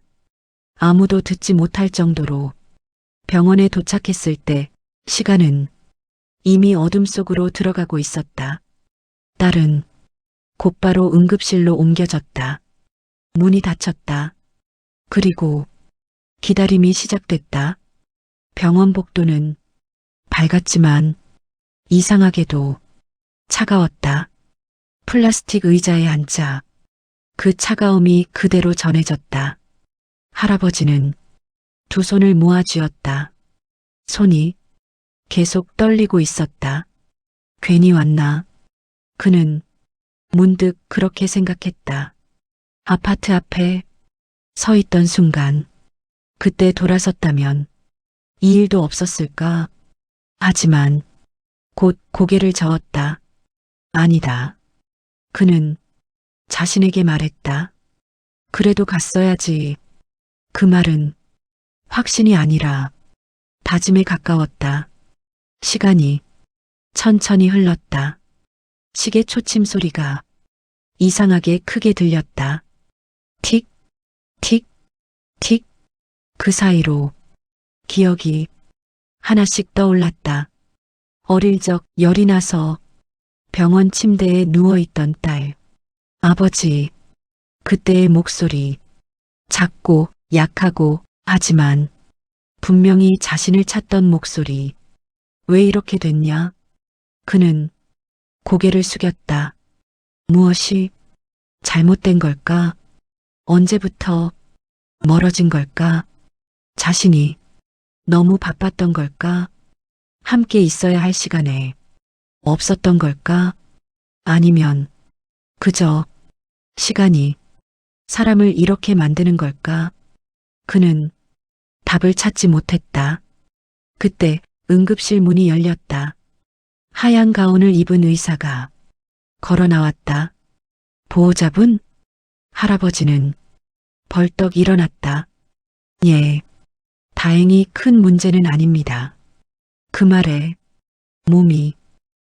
아무도 듣지 못할 정도로. 병원에 도착했을 때 시간은 이미 어둠 속으로 들어가고 있었다. 딸은 곧바로 응급실로 옮겨졌다. 문이 닫혔다. 그리고 기다림이 시작됐다. 병원 복도는 밝았지만 이상하게도 차가웠다. 플라스틱 의자에 앉아 그 차가움이 그대로 전해졌다. 할아버지는 두 손을 모아 쥐었다. 손이 계속 떨리고 있었다. 괜히 왔나? 그는 문득 그렇게 생각했다. 아파트 앞에 서 있던 순간, 그때 돌아섰다면 이 일도 없었을까? 하지만 곧 고개를 저었다. 아니다. 그는 자신에게 말했다. 그래도 갔어야지. 그 말은 확신이 아니라 다짐에 가까웠다. 시간이 천천히 흘렀다. 시계 초침 소리가 이상하게 크게 들렸다. 틱, 틱, 틱. 그 사이로 기억이 하나씩 떠올랐다. 어릴 적 열이 나서 병원 침대에 누워있던 딸. 아버지. 그때의 목소리. 작고 약하고 하지만 분명히 자신을 찾던 목소리. 왜 이렇게 됐냐? 그는 고개를 숙였다. 무엇이 잘못된 걸까? 언제부터 멀어진 걸까? 자신이 너무 바빴던 걸까? 함께 있어야 할 시간에 없었던 걸까? 아니면 그저 시간이 사람을 이렇게 만드는 걸까? 그는 답을 찾지 못했다. 그때 응급실 문이 열렸다. 하얀 가운을 입은 의사가 걸어 나왔다. 보호자분? 할아버지는 벌떡 일어났다. 예, 다행히 큰 문제는 아닙니다. 그 말에 몸이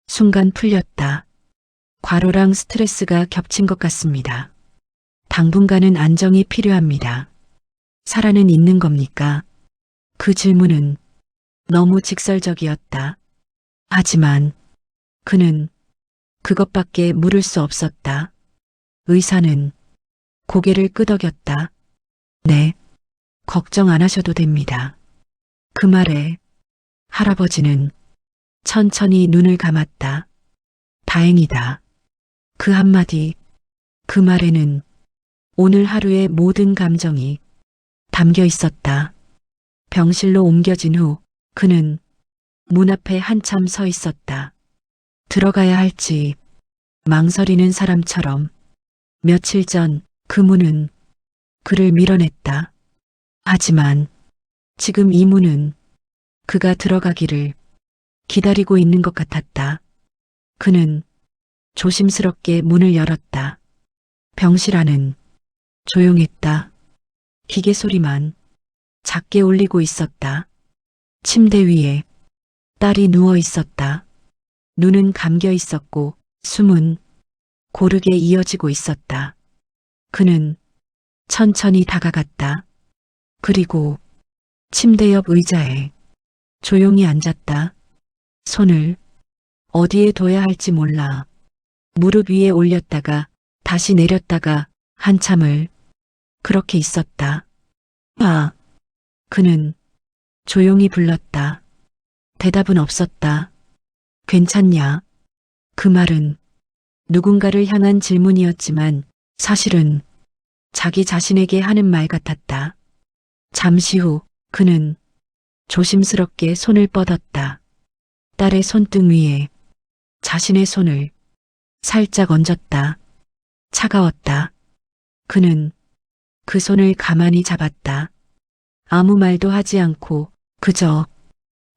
순간 풀렸다. 과로랑 스트레스가 겹친 것 같습니다. 당분간은 안정이 필요합니다. 살아는 있는 겁니까? 그 질문은 너무 직설적이었다. 하지만 그는 그것밖에 물을 수 없었다. 의사는 고개를 끄덕였다. 네, 걱정 안 하셔도 됩니다. 그 말에 할아버지는 천천히 눈을 감았다. 다행이다. 그 한마디, 그 말에는 오늘 하루의 모든 감정이 담겨 있었다. 병실로 옮겨진 후 그는 문 앞에 한참 서 있었다. 들어가야 할지 망설이는 사람처럼. 며칠 전 그 문은 그를 밀어냈다. 하지만 지금 이 문은 그가 들어가기를 기다리고 있는 것 같았다. 그는 조심스럽게 문을 열었다. 병실 안은 조용했다. 기계 소리만 작게 울리고 있었다. 침대 위에 딸이 누워 있었다. 눈은 감겨 있었고 숨은 고르게 이어지고 있었다. 그는 천천히 다가갔다. 그리고 침대 옆 의자에 조용히 앉았다. 손을 어디에 둬야 할지 몰라 무릎 위에 올렸다가 다시 내렸다가 한참을 그렇게 있었다. 아, 그는 조용히 불렀다. 대답은 없었다. 괜찮냐? 그 말은 누군가를 향한 질문이었지만 사실은 자기 자신에게 하는 말 같았다. 잠시 후 그는 조심스럽게 손을 뻗었다. 딸의 손등 위에 자신의 손을 살짝 얹었다. 차가웠다. 그는 그 손을 가만히 잡았다. 아무 말도 하지 않고 그저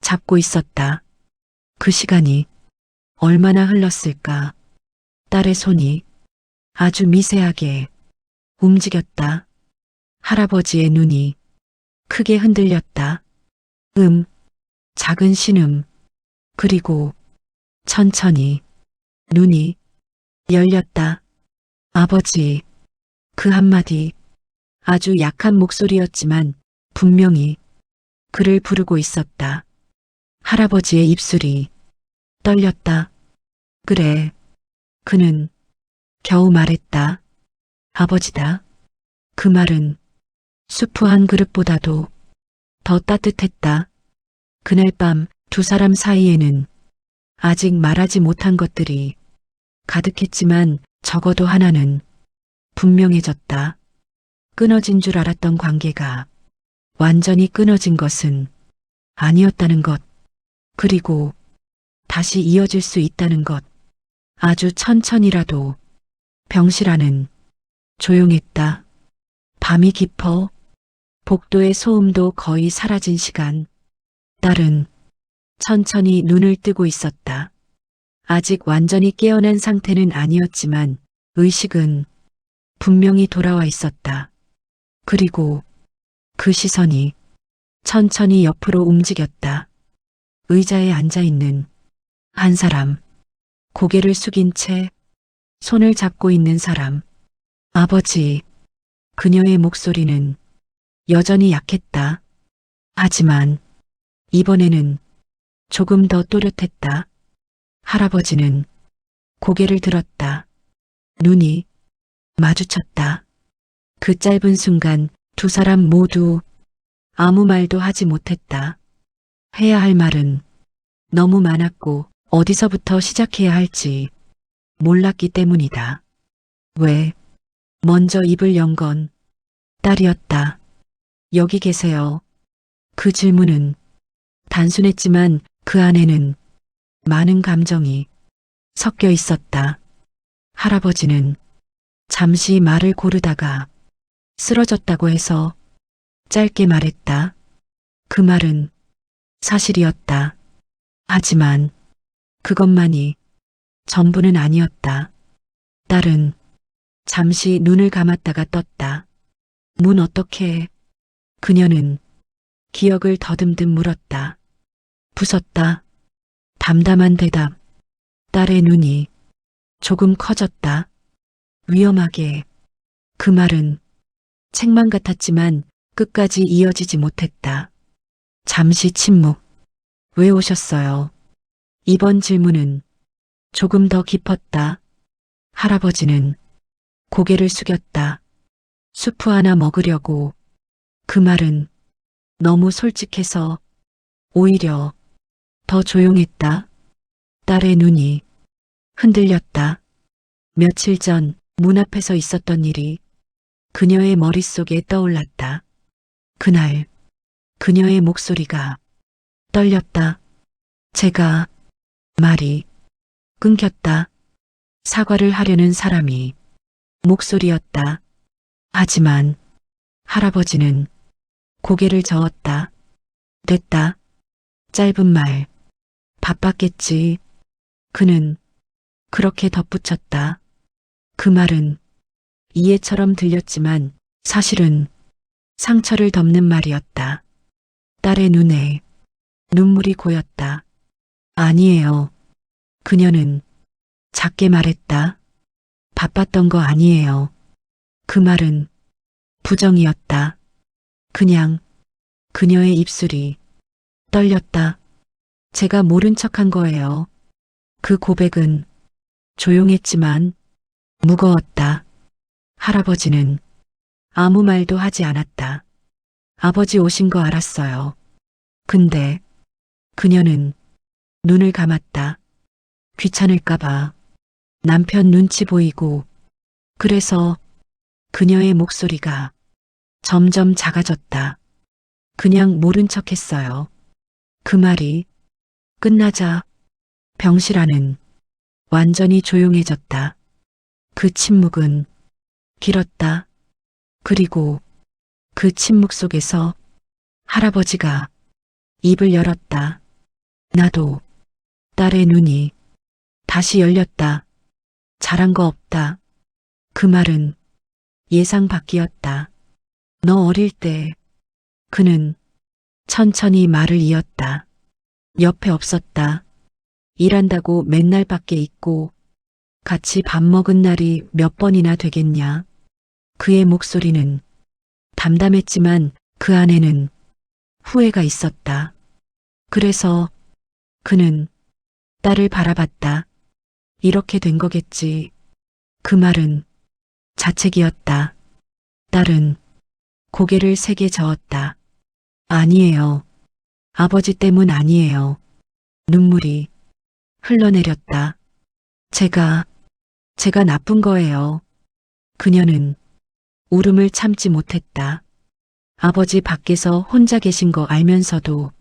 잡고 있었다. 그 시간이 얼마나 흘렀을까? 딸의 손이 아주 미세하게 움직였다. 할아버지의 눈이 크게 흔들렸다. 작은 신음. 그리고 천천히 눈이 열렸다. 아버지. 그 한마디 아주 약한 목소리였지만 분명히 그를 부르고 있었다. 할아버지의 입술이 떨렸다. 그래. 그는 겨우 말했다. 아버지다. 그 말은 수프 한 그릇보다도 더 따뜻했다. 그날 밤 두 사람 사이에는 아직 말하지 못한 것들이 가득했지만 적어도 하나는 분명해졌다. 끊어진 줄 알았던 관계가 완전히 끊어진 것은 아니었다는 것. 그리고 다시 이어질 수 있다는 것. 아주 천천히라도. 병실안은 조용했다. 밤이 깊어 복도의 소음도 거의 사라진 시간. 딸은 천천히 눈을 뜨고 있었다. 아직 완전히 깨어난 상태는 아니었지만 의식은 분명히 돌아와 있었다. 그리고 그 시선이 천천히 옆으로 움직였다. 의자에 앉아 있는 한 사람. 고개를 숙인 채 손을 잡고 있는 사람. 아버지. 그녀의 목소리는 여전히 약했다. 하지만 이번에는 조금 더 또렷했다. 할아버지는 고개를 들었다. 눈이 마주쳤다. 그 짧은 순간 두 사람 모두 아무 말도 하지 못했다. 해야 할 말은 너무 많았고 어디서부터 시작해야 할지 몰랐기 때문이다. 왜? 먼저 입을 연 건 딸이었다. 여기 계세요. 그 질문은 단순했지만 그 안에는 많은 감정이 섞여 있었다. 할아버지는 잠시 말을 고르다가 쓰러졌다고 해서 짧게 말했다. 그 말은 사실이었다. 하지만 그것만이 전부는 아니었다. 딸은 잠시 눈을 감았다가 떴다. 문 어떻게 해? 그녀는 기억을 더듬듬 물었다. 부쉈다. 담담한 대답. 딸의 눈이 조금 커졌다. 위험하게. 그 말은 책만 같았지만 끝까지 이어지지 못했다. 잠시 침묵. 왜 오셨어요? 이번 질문은 조금 더 깊었다. 할아버지는 고개를 숙였다. 수프 하나 먹으려고. 그 말은 너무 솔직해서 오히려 더 조용했다. 딸의 눈이 흔들렸다. 며칠 전 문 앞에서 있었던 일이 그녀의 머릿속에 떠올랐다. 그날 그녀의 목소리가 떨렸다. 제가 말이 끊겼다. 사과를 하려는 사람이 목소리였다. 하지만 할아버지는 고개를 저었다. 됐다. 짧은 말. 바빴겠지. 그는 그렇게 덧붙였다. 그 말은 이해처럼 들렸지만 사실은 상처를 덮는 말이었다. 딸의 눈에 눈물이 고였다. 아니에요. 그녀는 작게 말했다. 바빴던 거 아니에요. 그 말은 부정이었다. 그냥 그녀의 입술이 떨렸다. 제가 모른 척한 거예요. 그 고백은 조용했지만 무거웠다. 할아버지는 아무 말도 하지 않았다. 아버지 오신 거 알았어요. 근데 그녀는 눈을 감았다. 귀찮을까봐. 남편 눈치 보이고. 그래서 그녀의 목소리가 점점 작아졌다. 그냥 모른 척 했어요. 그 말이 끝나자 병실 안은 완전히 조용해졌다. 그 침묵은 길었다. 그리고 그 침묵 속에서 할아버지가 입을 열었다. 나도. 딸의 눈이 다시 열렸다. 잘한 거 없다. 그 말은 예상 밖이었다. 너 어릴 때. 그는 천천히 말을 이었다. 옆에 없었다. 일한다고 맨날 밖에 있고 같이 밥 먹은 날이 몇 번이나 되겠냐. 그의 목소리는 담담했지만 그 안에는 후회가 있었다. 그래서 그는 딸을 바라봤다. 이렇게 된 거겠지. 그 말은 자책이었다. 딸은 고개를 세게 저었다. 아니에요. 아버지 때문 아니에요. 눈물이 흘러내렸다. 제가 나쁜 거예요. 그녀는 울음을 참지 못했다. 아버지 밖에서 혼자 계신 거 알면서도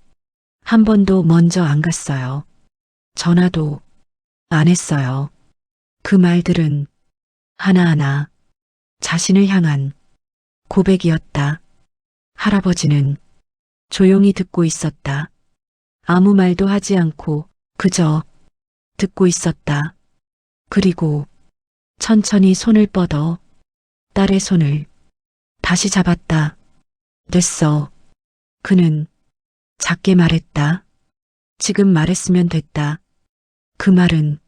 한 번도 먼저 안 갔어요. 전화도 안 했어요. 그 말들은 하나하나 자신을 향한 고백이었다. 할아버지는 조용히 듣고 있었다. 아무 말도 하지 않고 그저 듣고 있었다. 그리고 천천히 손을 뻗어 딸의 손을 다시 잡았다. 됐어. 그는 작게 말했다. 지금 말했으면 됐다. 그 말은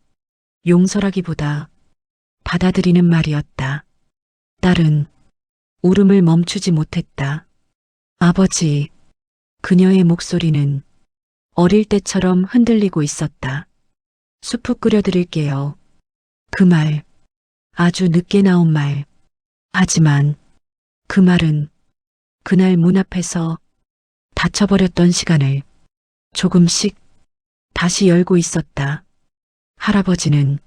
용서라기보다 받아들이는 말이었다. 딸은 울음을 멈추지 못했다. 아버지, 그녀의 목소리는 어릴 때처럼 흔들리고 있었다. 수프 끓여드릴게요. 그 말, 아주 늦게 나온 말. 하지만 그 말은 그날 문 앞에서 닫혀버렸던 시간을 조금씩 다시 열고 있었다. 할아버지는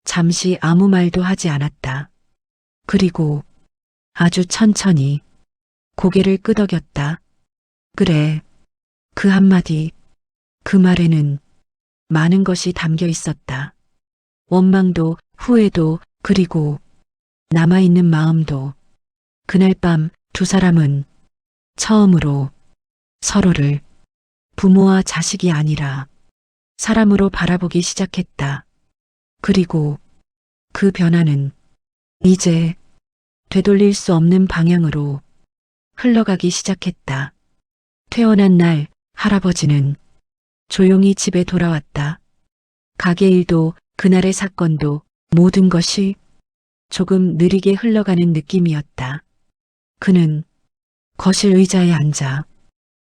잠시 아무 말도 하지 않았다. 그리고 아주 천천히 고개를 끄덕였다. 그래, 그 한마디, 그 말에는 많은 것이 담겨 있었다. 원망도, 후회도, 그리고 남아있는 마음도. 그날 밤 두 사람은 처음으로 서로를 부모와 자식이 아니라 사람으로 바라보기 시작했다. 그리고 그 변화는 이제 되돌릴 수 없는 방향으로 흘러가기 시작했다. 퇴원한 날 할아버지는 조용히 집에 돌아왔다. 가게 일도 그날의 사건도 모든 것이 조금 느리게 흘러가는 느낌이었다. 그는 거실 의자에 앉아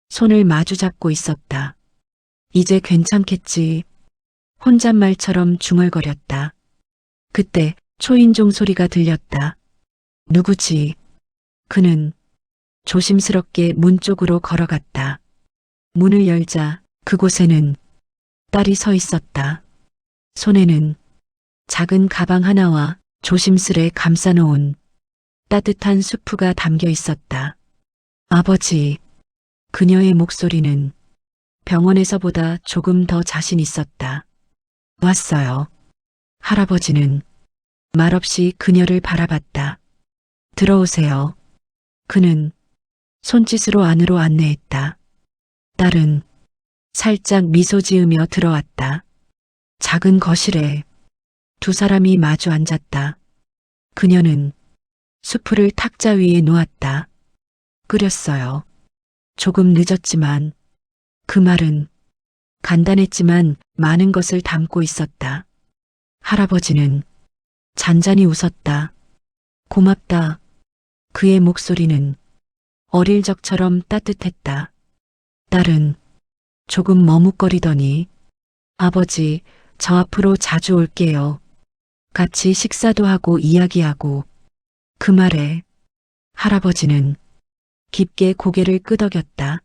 손을 마주 잡고 있었다. 이제 괜찮겠지. 혼잣말처럼 중얼거렸다. 그때 초인종 소리가 들렸다. 누구지? 그는 조심스럽게 문 쪽으로 걸어갔다. 문을 열자 그곳에는 딸이 서 있었다. 손에는 작은 가방 하나와 조심스레 감싸놓은 따뜻한 수프가 담겨 있었다. 아버지, 그녀의 목소리는 병원에서보다 조금 더 자신 있었다. 왔어요. 할아버지는 말없이 그녀를 바라봤다. 들어오세요. 그는 손짓으로 안으로 안내했다. 딸은 살짝 미소 지으며 들어왔다. 작은 거실에 두 사람이 마주 앉았다. 그녀는 수프를 탁자 위에 놓았다. 끓였어요. 조금 늦었지만 그 말은 간단했지만 많은 것을 담고 있었다. 할아버지는 잔잔히 웃었다. 고맙다. 그의 목소리는 어릴 적처럼 따뜻했다. 딸은 조금 머뭇거리더니 아버지, 저 앞으로 자주 올게요. 같이 식사도 하고 이야기하고. 그 말에 할아버지는 깊게 고개를 끄덕였다.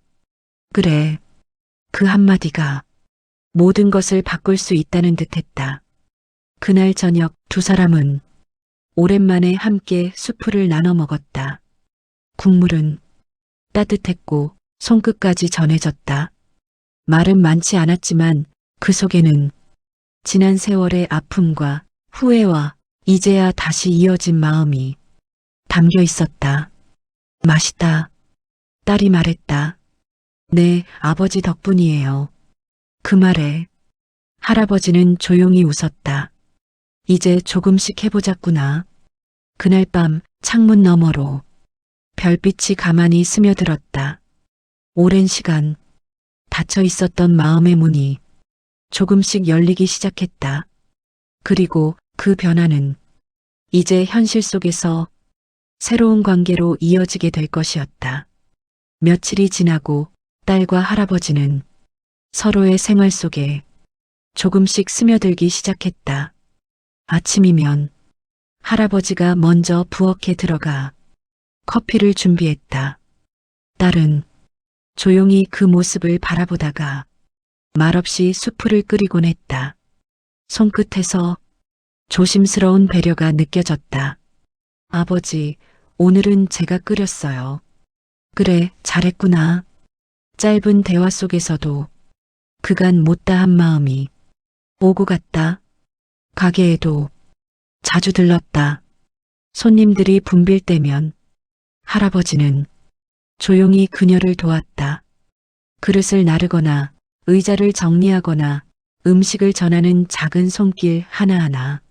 그래, 그 한마디가 모든 것을 바꿀 수 있다는 듯했다. 그날 저녁 두 사람은 오랜만에 함께 수프를 나눠 먹었다. 국물은 따뜻했고 손끝까지 전해졌다. 말은 많지 않았지만 그 속에는 지난 세월의 아픔과 후회와 이제야 다시 이어진 마음이 담겨 있었다. 맛있다. 딸이 말했다. 네, 아버지 덕분이에요. 그 말에 할아버지는 조용히 웃었다. 이제 조금씩 해보자꾸나. 그날 밤 창문 너머로 별빛이 가만히 스며들었다. 오랜 시간 닫혀 있었던 마음의 문이 조금씩 열리기 시작했다. 그리고 그 변화는 이제 현실 속에서 새로운 관계로 이어지게 될 것이었다. 며칠이 지나고 딸과 할아버지는 서로의 생활 속에 조금씩 스며들기 시작했다. 아침이면 할아버지가 먼저 부엌에 들어가 커피를 준비했다. 딸은 조용히 그 모습을 바라보다가 말없이 수프를 끓이곤 했다. 손끝에서 조심스러운 배려가 느껴졌다. 아버지, 오늘은 제가 끓였어요. 그래, 잘했구나. 짧은 대화 속에서도 그간 못다한 마음이 오고 갔다. 가게에도 자주 들렀다. 손님들이 붐빌 때면 할아버지는 조용히 그녀를 도왔다. 그릇을 나르거나 의자를 정리하거나 음식을 전하는 작은 손길 하나하나.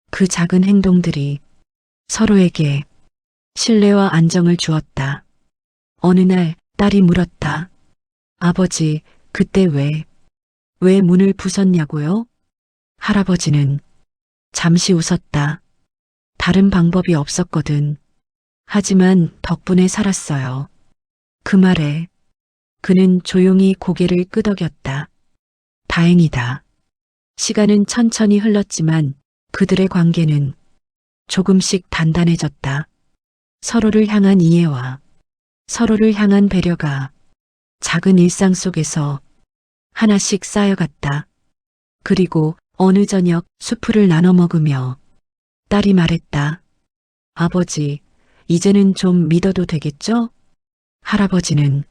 그 작은 행동들이 서로에게 신뢰와 안정을 주었다. 어느 날 딸이 물었다. 아버지, 그때 왜 문을 부쉈냐고요? 할아버지는 잠시 웃었다. 다른 방법이 없었거든. 하지만 덕분에 살았어요. 그 말에 그는 조용히 고개를 끄덕였다. 다행이다. 시간은 천천히 흘렀지만 그들의 관계는 조금씩 단단해졌다. 서로를 향한 이해와 서로를 향한 배려가 작은 일상 속에서 하나씩 쌓여갔다. 그리고 어느 저녁 수프를 나눠 먹으며 딸이 말했다. 아버지, 이제는 좀 믿어도 되겠죠? 할아버지는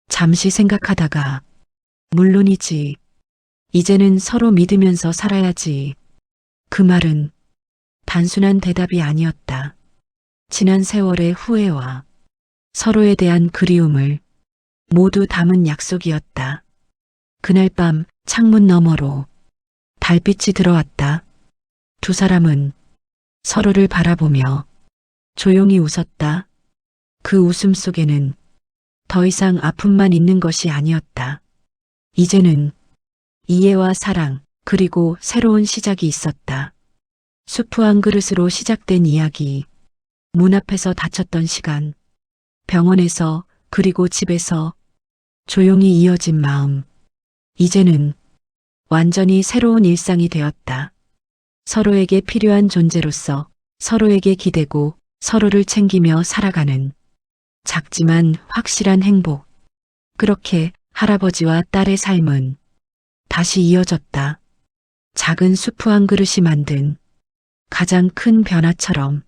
잠시 생각하다가 물론이지. 이제는 서로 믿으면서 살아야지. 그 말은 단순한 대답이 아니었다. 지난 세월의 후회와 서로에 대한 그리움을 모두 담은 약속이었다. 그날 밤 창문 너머로 달빛이 들어왔다. 두 사람은 서로를 바라보며 조용히 웃었다. 그 웃음 속에는 더 이상 아픔만 있는 것이 아니었다. 이제는 이해와 사랑, 그리고 새로운 시작이 있었다. 수프 한 그릇으로 시작된 이야기, 문 앞에서 다쳤던 시간, 병원에서, 그리고 집에서 조용히 이어진 마음. 이제는 완전히 새로운 일상이 되었다. 서로에게 필요한 존재로서 서로에게 기대고 서로를 챙기며 살아가는 작지만 확실한 행복. 그렇게 할아버지와 딸의 삶은 다시 이어졌다. 작은 수프 한 그릇이 만든 가장 큰 변화처럼.